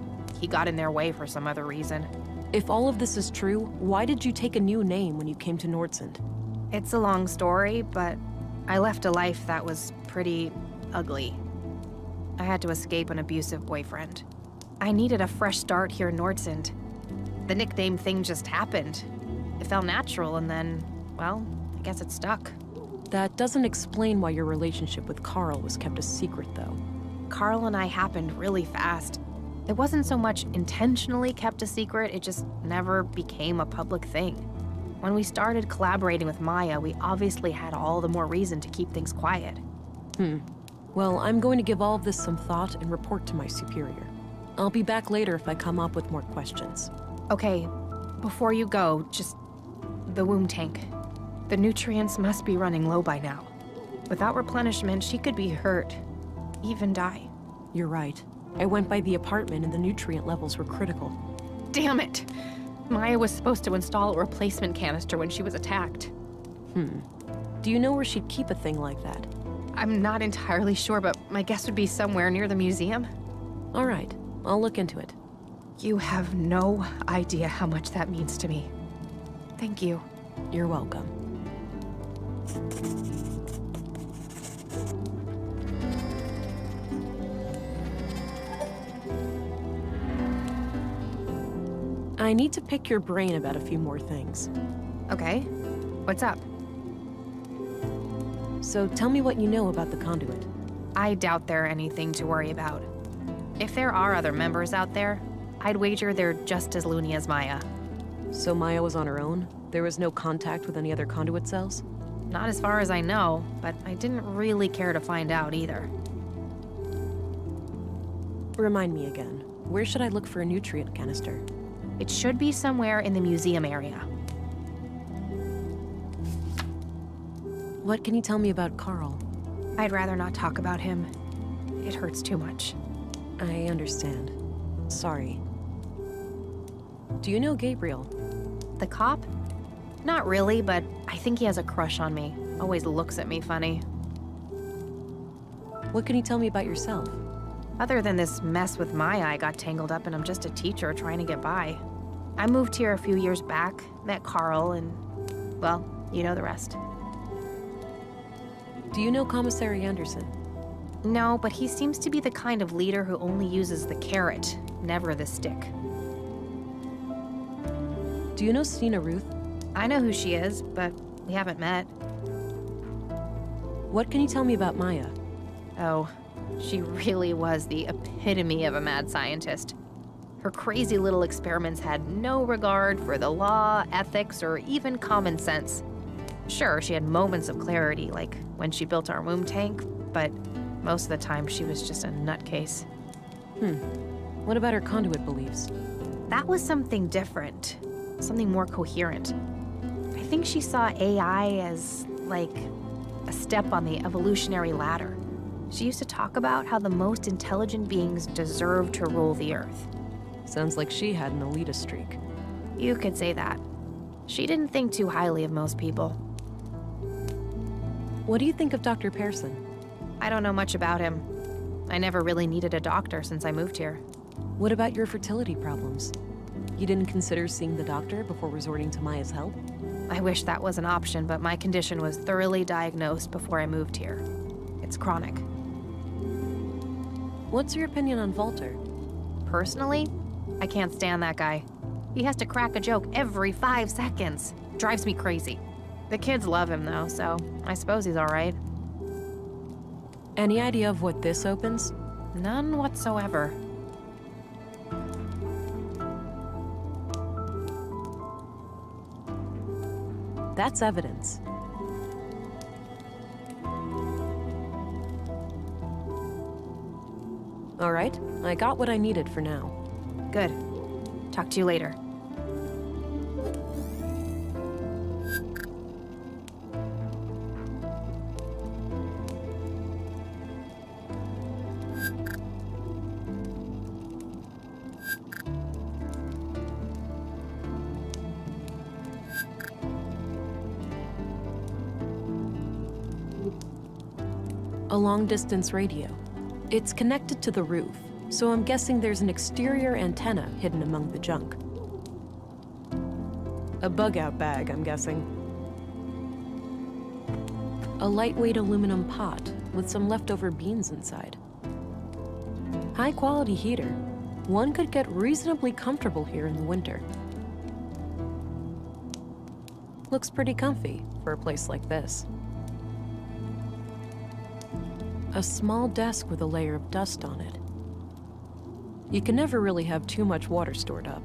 he got in their way for some other reason. If all of this is true, why did you take a new name when you came to Nordsund? It's a long story, but I left a life that was pretty ugly. I had to escape an abusive boyfriend. I needed a fresh start here in Nordsund. The nickname thing just happened. It felt natural, and then, well, I guess it stuck. That doesn't explain why your relationship with Carl was kept a secret, though. Carl and I happened really fast. It wasn't so much intentionally kept a secret, it just never became a public thing. When we started collaborating with Maya, we obviously had all the more reason to keep things quiet. Well, I'm going to give all of this some thought and report to my superior. I'll be back later if I come up with more questions. Okay, before you go, just the womb tank. The nutrients must be running low by now. Without replenishment, she could be hurt, even die. You're right. I went by the apartment and the nutrient levels were critical. Damn it! Maya was supposed to install a replacement canister when she was attacked. Do you know where she'd keep a thing like that? I'm not entirely sure, but my guess would be somewhere near the museum. All right, I'll look into it. You have no idea how much that means to me. Thank you. You're welcome. I need to pick your brain about a few more things. Okay. What's up? So tell me what you know about the Conduit. I doubt they're anything to worry about. If there are other members out there, I'd wager they're just as loony as Maya. So Maya was on her own? There was no contact with any other Conduit cells? Not as far as I know, but I didn't really care to find out either. Remind me again, where should I look for a nutrient canister? It should be somewhere in the museum area. What can you tell me about Carl? I'd rather not talk about him. It hurts too much. I understand. Sorry. Do you know Gabriel? The cop? Not really, but I think he has a crush on me. Always looks at me funny. What can you tell me about yourself? Other than this mess with Maya I got tangled up in, I'm just a teacher trying to get by. I moved here a few years back, met Carl, and, well, you know the rest. Do you know Commissary Anderson? No, but he seems to be the kind of leader who only uses the carrot, never the stick. Do you know Stina Ruth? I know who she is, but we haven't met. What can you tell me about Maya? Oh, she really was the epitome of a mad scientist. Her crazy little experiments had no regard for the law, ethics, or even common sense. Sure, she had moments of clarity, like when she built our womb tank, but most of the time she was just a nutcase. What about her conduit beliefs? That was something different, something more coherent. I think she saw AI as, like, a step on the evolutionary ladder. She used to talk about how the most intelligent beings deserve to rule the Earth. Sounds like she had an elitist streak. You could say that. She didn't think too highly of most people. What do you think of Dr. Pearson? I don't know much about him. I never really needed a doctor since I moved here. What about your fertility problems? You didn't consider seeing the doctor before resorting to Maya's help? I wish that was an option, but my condition was thoroughly diagnosed before I moved here. It's chronic. What's your opinion on Walter? Personally, I can't stand that guy. He has to crack a joke every 5 seconds. Drives me crazy. The kids love him though, so I suppose he's all right. Any idea of what this opens? None whatsoever. That's evidence. All right, I got what I needed for now. Good. Talk to you later. A long-distance radio. It's connected to the roof, so I'm guessing there's an exterior antenna hidden among the junk. A bug-out bag, I'm guessing. A lightweight aluminum pot with some leftover beans inside. High-quality heater. One could get reasonably comfortable here in the winter. Looks pretty comfy for a place like this. A small desk with a layer of dust on it. You can never really have too much water stored up.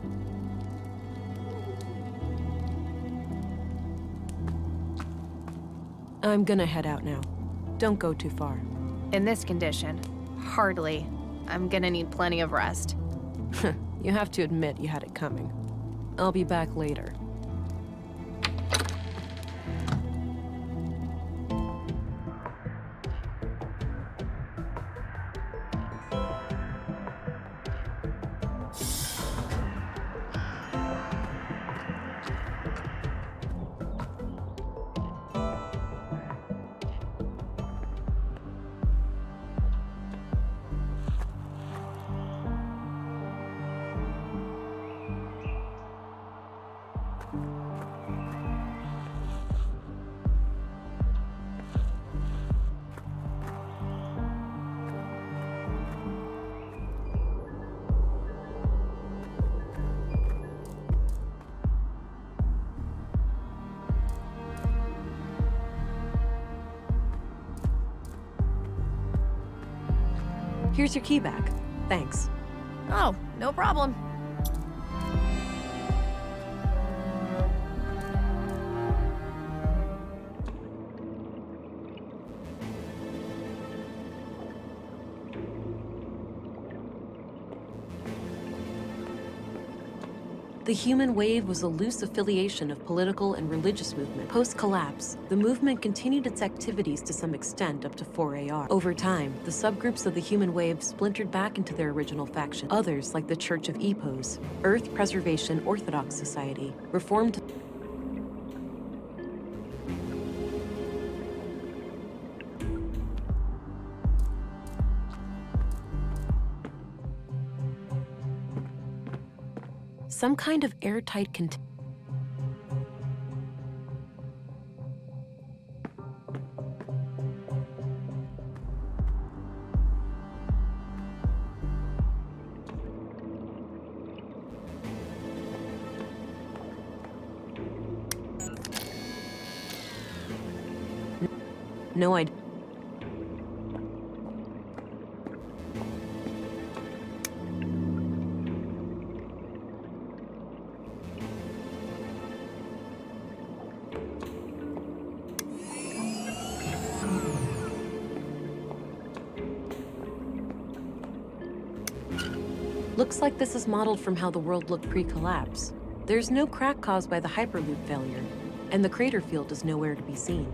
I'm gonna head out now. Don't go too far. In this condition, hardly. I'm gonna need plenty of rest. You have to admit you had it coming. I'll be back later. Here's your key back. Thanks. Oh, no problem. The The human wave was a loose affiliation of political and religious movement. Post-collapse, the movement continued its activities to some extent up to 4AR. Over time, the subgroups of the human wave splintered back into their original faction. Others, like the Church of Epos, Earth Preservation Orthodox Society, reformed. Some kind of airtight container. No idea. Looks like this is modeled from how the world looked pre-collapse. There's no crack caused by the Hyperloop failure, and the crater field is nowhere to be seen.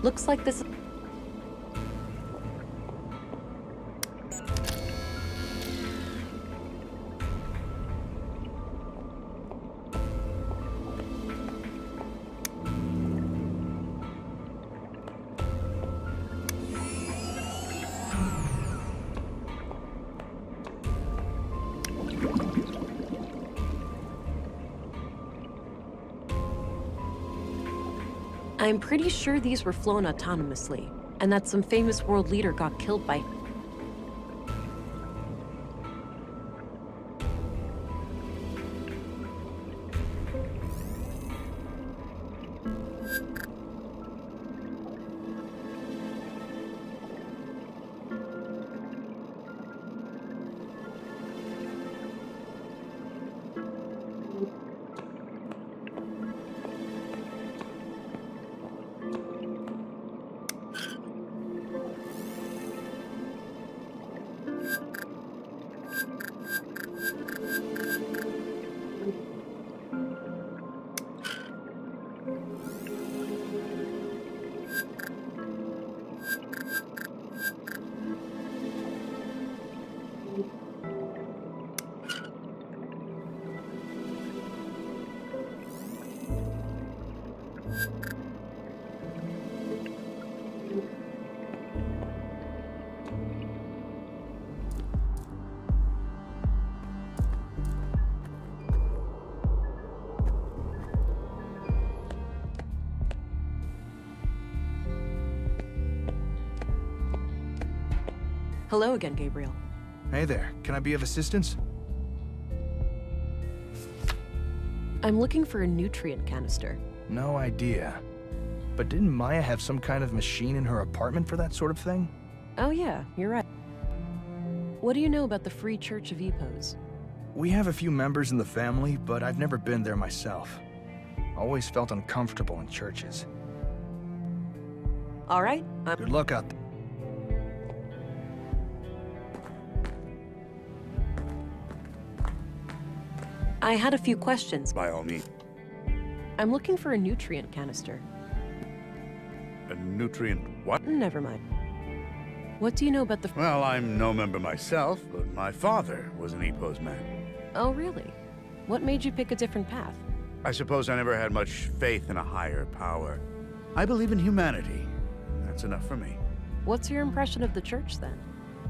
Looks like this. I'm pretty sure these were flown autonomously, and that some famous world leader got killed by. Hello again, Gabriel. Hey there, can I be of assistance? I'm looking for a nutrient canister. No idea. But didn't Maya have some kind of machine in her apartment for that sort of thing? Oh yeah, you're right. What do you know about the Free Church of Epos? We have a few members in the family, but I've never been there myself. Always felt uncomfortable in churches. All right. Good luck out there. I had a few questions. By all means. I'm looking for a nutrient canister. A nutrient what? Never mind. What do you know about the... Well, I'm no member myself, but my father was an Epos man. Oh, really? What made you pick a different path? I suppose I never had much faith in a higher power. I believe in humanity. That's enough for me. What's your impression of the church, then?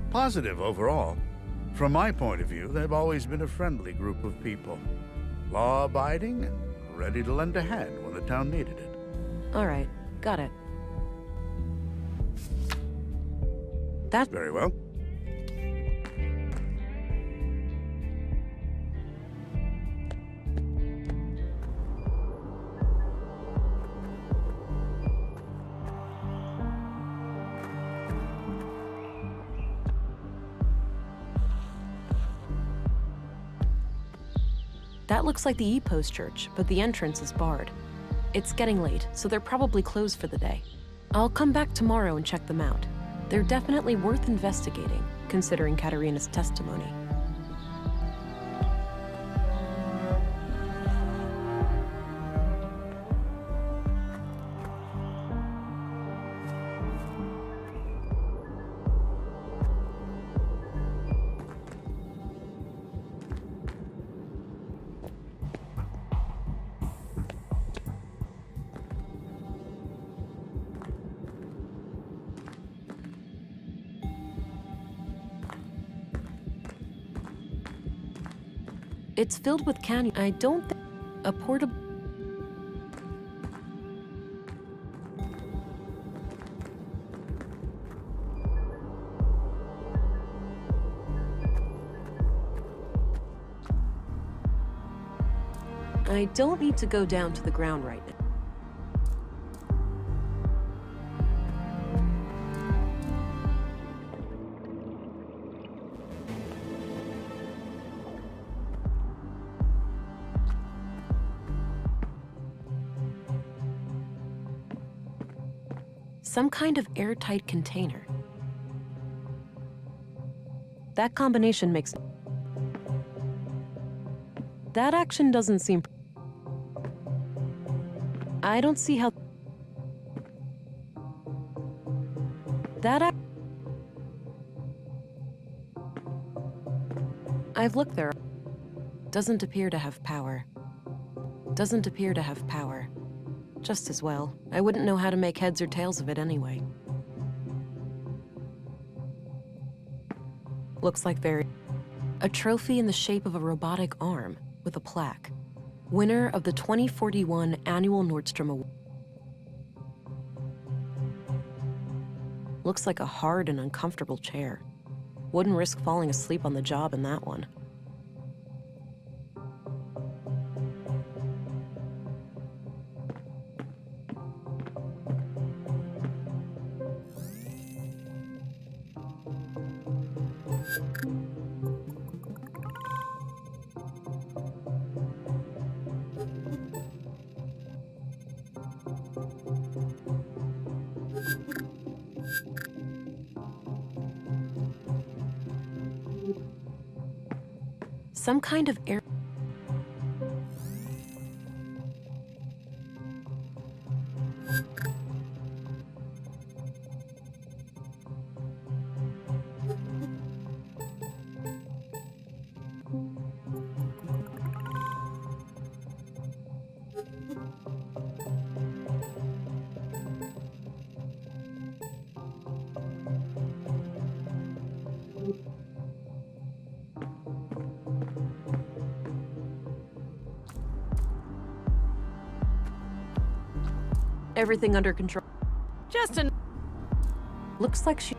Positive overall. From my point of view, they've always been a friendly group of people. Law-abiding and ready to lend a hand when the town needed it. All right, got it. That's very well. That looks like the Epos Church, but the entrance is barred. It's getting late, so they're probably closed for the day. I'll come back tomorrow and check them out. They're definitely worth investigating, considering Katerina's testimony. It's filled with canyon. I don't think a portable. I don't need to go down to the ground right now. Some kind of airtight container. That combination makes... That action doesn't seem... I don't see how... That I've looked there. Doesn't appear to have power. Doesn't appear to have power. Just as well. I wouldn't know how to make heads or tails of it anyway. Looks like a trophy in the shape of a robotic arm with a plaque. Winner of the 2041 Annual Nordstrom Award. Looks like a hard and uncomfortable chair. Wouldn't risk falling asleep on the job in that one. Some kind of air... Everything under control. Justin! Looks like she...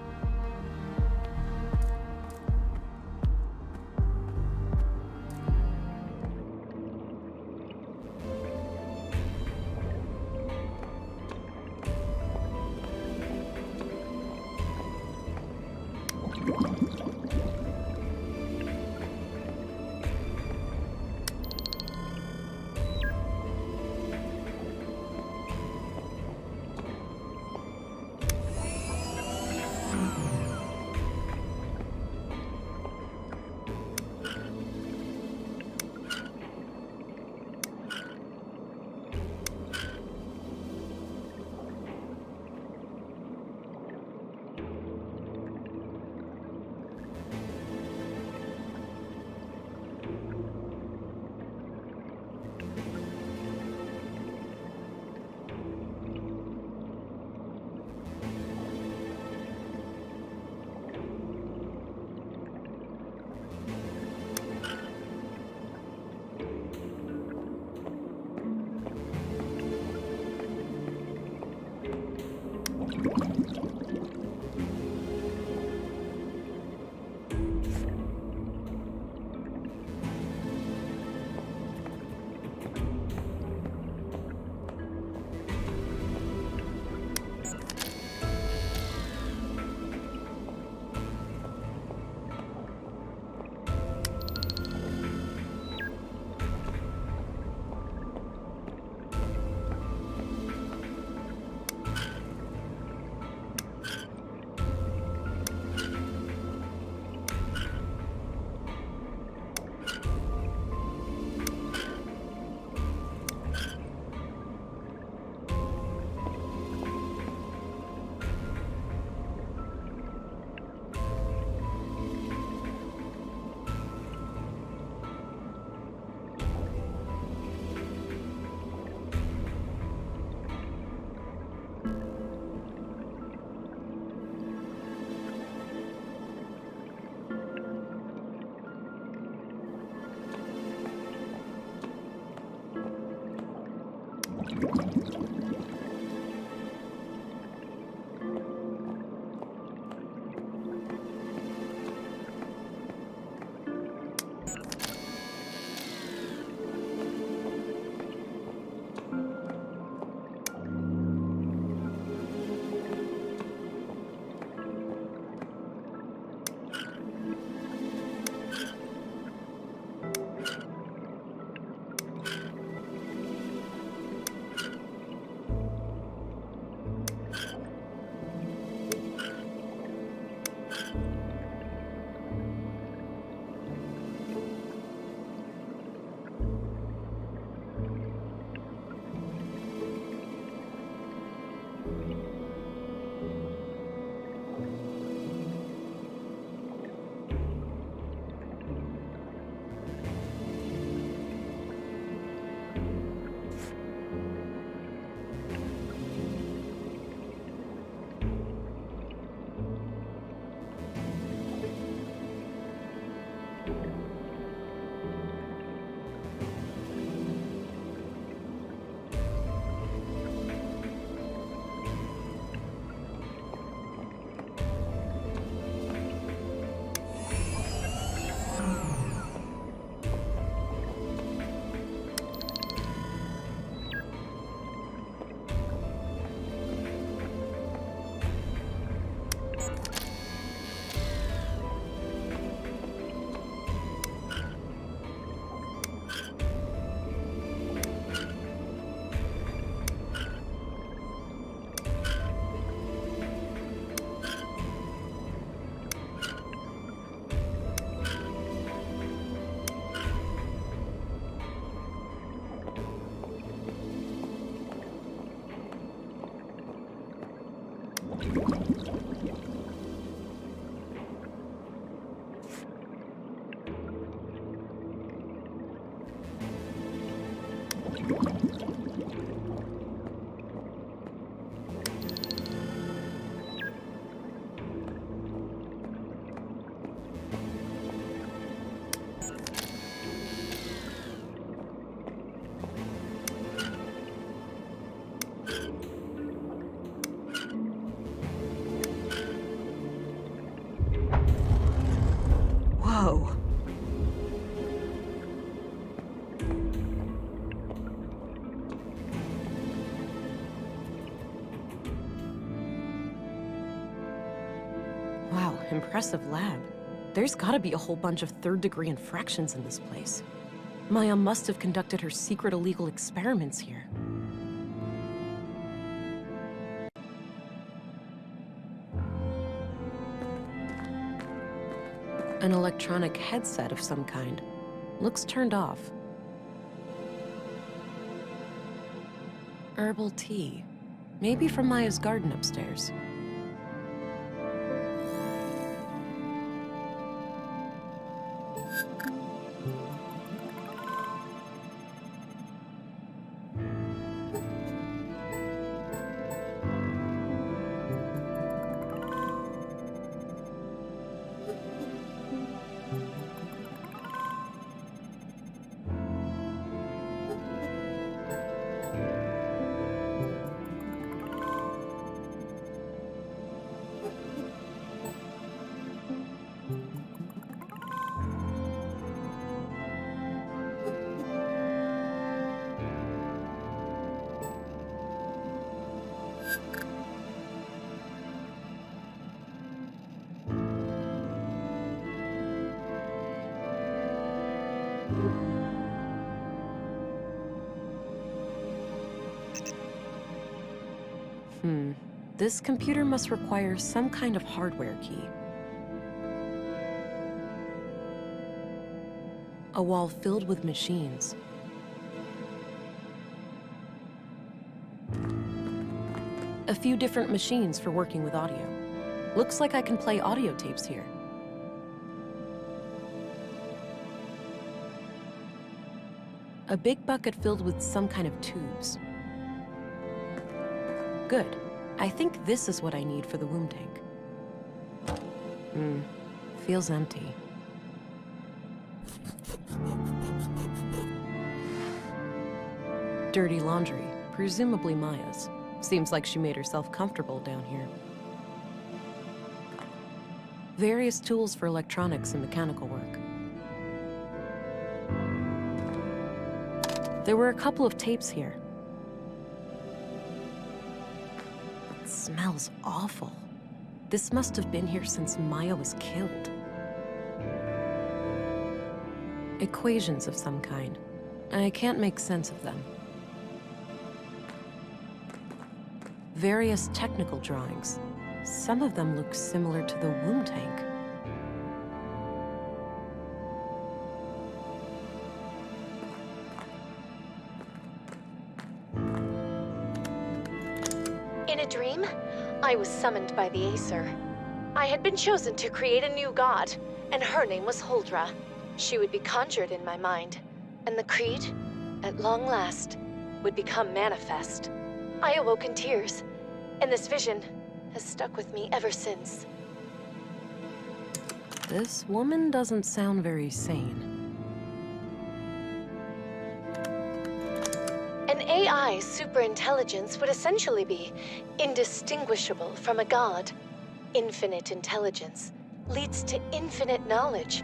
Whoa. Wow, impressive lab. There's gotta be a whole bunch of third-degree infractions in this place. Maya must have conducted her secret illegal experiments here. An electronic headset of some kind. Looks turned off. Herbal tea. Maybe from Maya's garden upstairs. This computer must require some kind of hardware key. A wall filled with machines. A few different machines for working with audio. Looks like I can play audio tapes here. A big bucket filled with some kind of tubes. Good. I think this is what I need for the womb tank. Feels empty. Dirty laundry, presumably Maya's. Seems like she made herself comfortable down here. Various tools for electronics and mechanical work. There were a couple of tapes here. It smells awful. This must have been here since Maya was killed. Equations of some kind. I can't make sense of them. Various technical drawings. Some of them look similar to the womb tank. In a dream, I was summoned by the Aesir. I had been chosen to create a new god, and her name was Huldra. She would be conjured in my mind, and the creed, at long last, would become manifest. I awoke in tears, and this vision has stuck with me ever since. This woman doesn't sound very sane. An AI superintelligence would essentially be indistinguishable from a god. Infinite intelligence leads to infinite knowledge,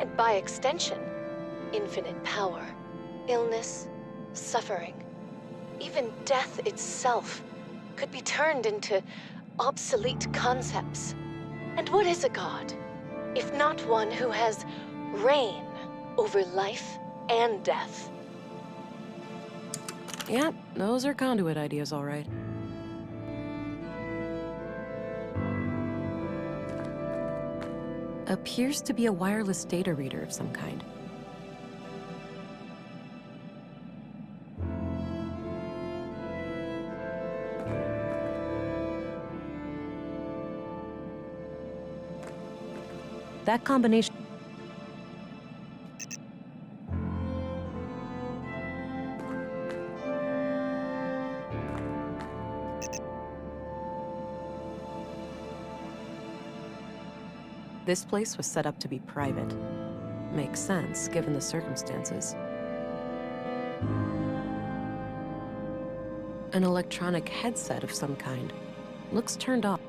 and by extension, infinite power. Illness, suffering, even death itself could be turned into obsolete concepts. And what is a god, if not one who has reign over life and death? Yep, those are conduit ideas, all right. Appears to be a wireless data reader of some kind. That combination... This place was set up to be private. Makes sense, given the circumstances. An electronic headset of some kind. Looks turned off.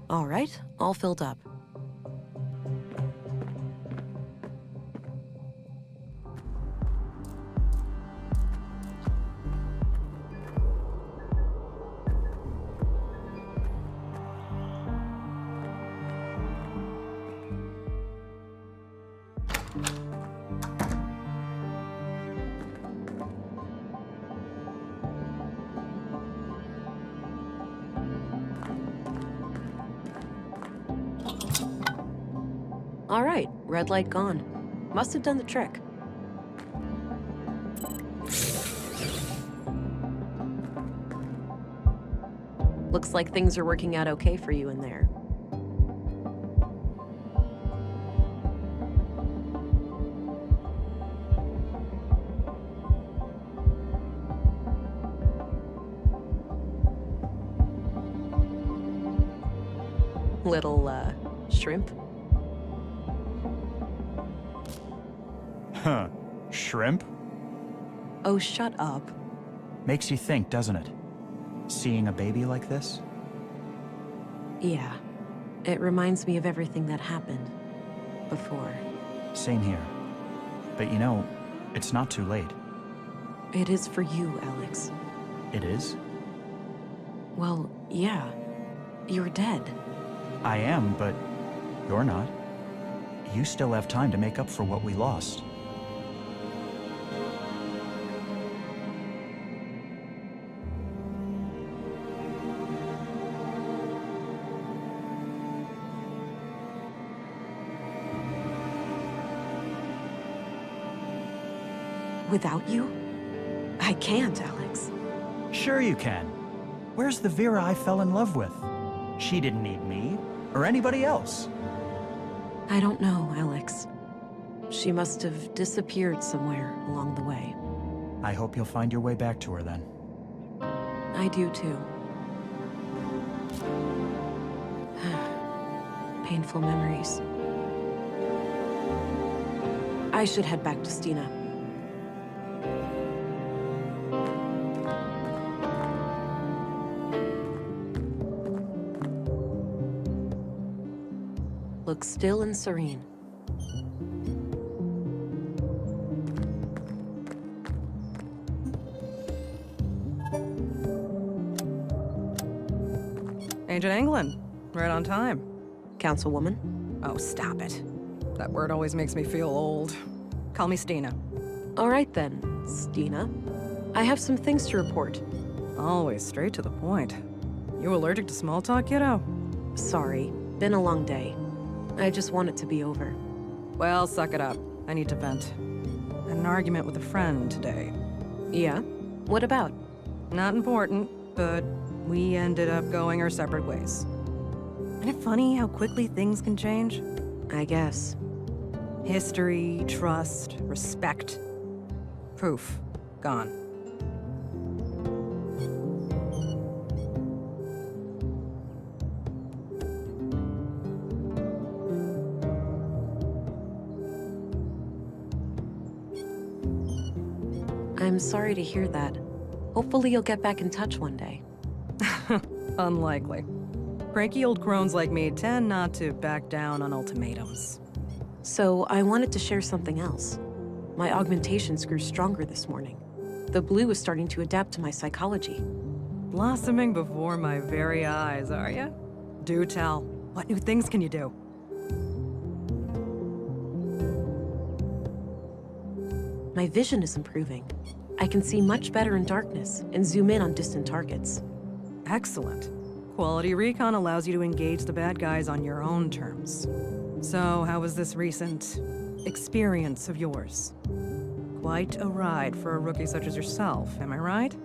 All right, all filled up. All right, red light gone. Must have done the trick. Looks like things are working out okay for you in there. Little, shrimp? Huh. Shrimp? Oh, shut up. Makes you think, doesn't it? Seeing a baby like this? Yeah. It reminds me of everything that happened before. Same here. But you know, it's not too late. It is for you, Alex. It is? Well, yeah. You're dead. I am, but you're not. You still have time to make up for what we lost. Without you? I can't, Alex. Sure you can. Where's the Vera I fell in love with? She didn't need me, or anybody else. I don't know, Alex. She must have disappeared somewhere along the way. I hope you'll find your way back to her then. I do too. Painful memories. I should head back to Stina. Looks still and serene. Agent England, right on time. Councilwoman? Oh, stop it. That word always makes me feel old. Call me Stina. All right then, Stina. I have some things to report. Always straight to the point. You allergic to small talk, kiddo? Sorry, been a long day. I just want it to be over. Well, suck it up. I need to vent. Had an argument with a friend today. Yeah? What about? Not important, but we ended up going our separate ways. Isn't it funny how quickly things can change? I guess. History, trust, respect. Poof. Gone. I'm sorry to hear that. Hopefully you'll get back in touch one day. Unlikely. Cranky old crones like me tend not to back down on ultimatums. So, I wanted to share something else. My augmentations grew stronger this morning. The blue is starting to adapt to my psychology. Blossoming before my very eyes, are ya? Do tell. What new things can you do? My vision is improving. I can see much better in darkness and zoom in on distant targets. Excellent. Quality recon allows you to engage the bad guys on your own terms. So, how was this recent experience of yours? Quite a ride for a rookie such as yourself, am I right?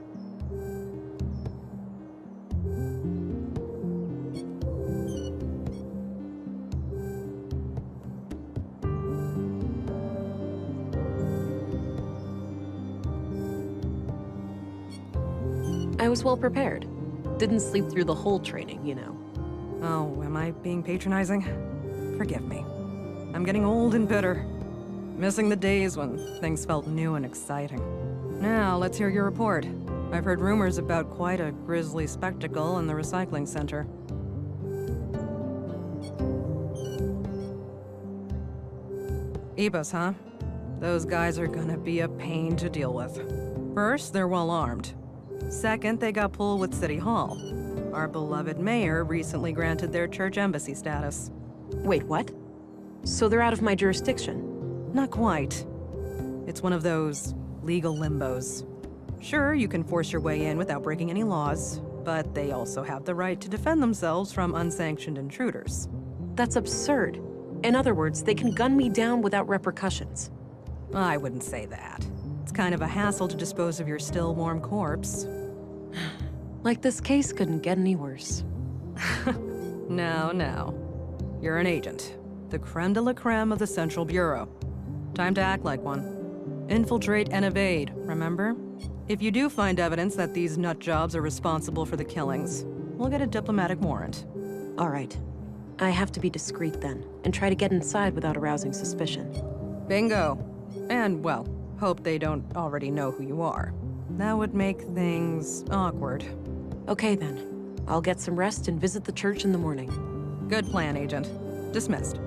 I was well prepared. Didn't sleep through the whole training, you know. Oh, am I being patronizing? Forgive me. I'm getting old and bitter. Missing the days when things felt new and exciting. Now, let's hear your report. I've heard rumors about quite a grisly spectacle in the recycling center. Ebus, huh? Those guys are gonna be a pain to deal with. First, they're well armed. Second, they got pulled with City Hall. Our beloved mayor recently granted their church embassy status. Wait, what? So they're out of my jurisdiction? Not quite. It's one of those legal limbos. Sure, you can force your way in without breaking any laws, but they also have the right to defend themselves from unsanctioned intruders. That's absurd. In other words, they can gun me down without repercussions. I wouldn't say that. It's kind of a hassle to dispose of your still warm corpse. Like this case couldn't get any worse. No. You're an agent. The creme de la creme of the Central Bureau. Time to act like one. Infiltrate and evade, remember? If you do find evidence that these nut jobs are responsible for the killings, we'll get a diplomatic warrant. All right. I have to be discreet then, and try to get inside without arousing suspicion. Bingo. And, well, hope they don't already know who you are. That would make things awkward. Okay then. I'll get some rest and visit the church in the morning. Good plan, Agent. Dismissed.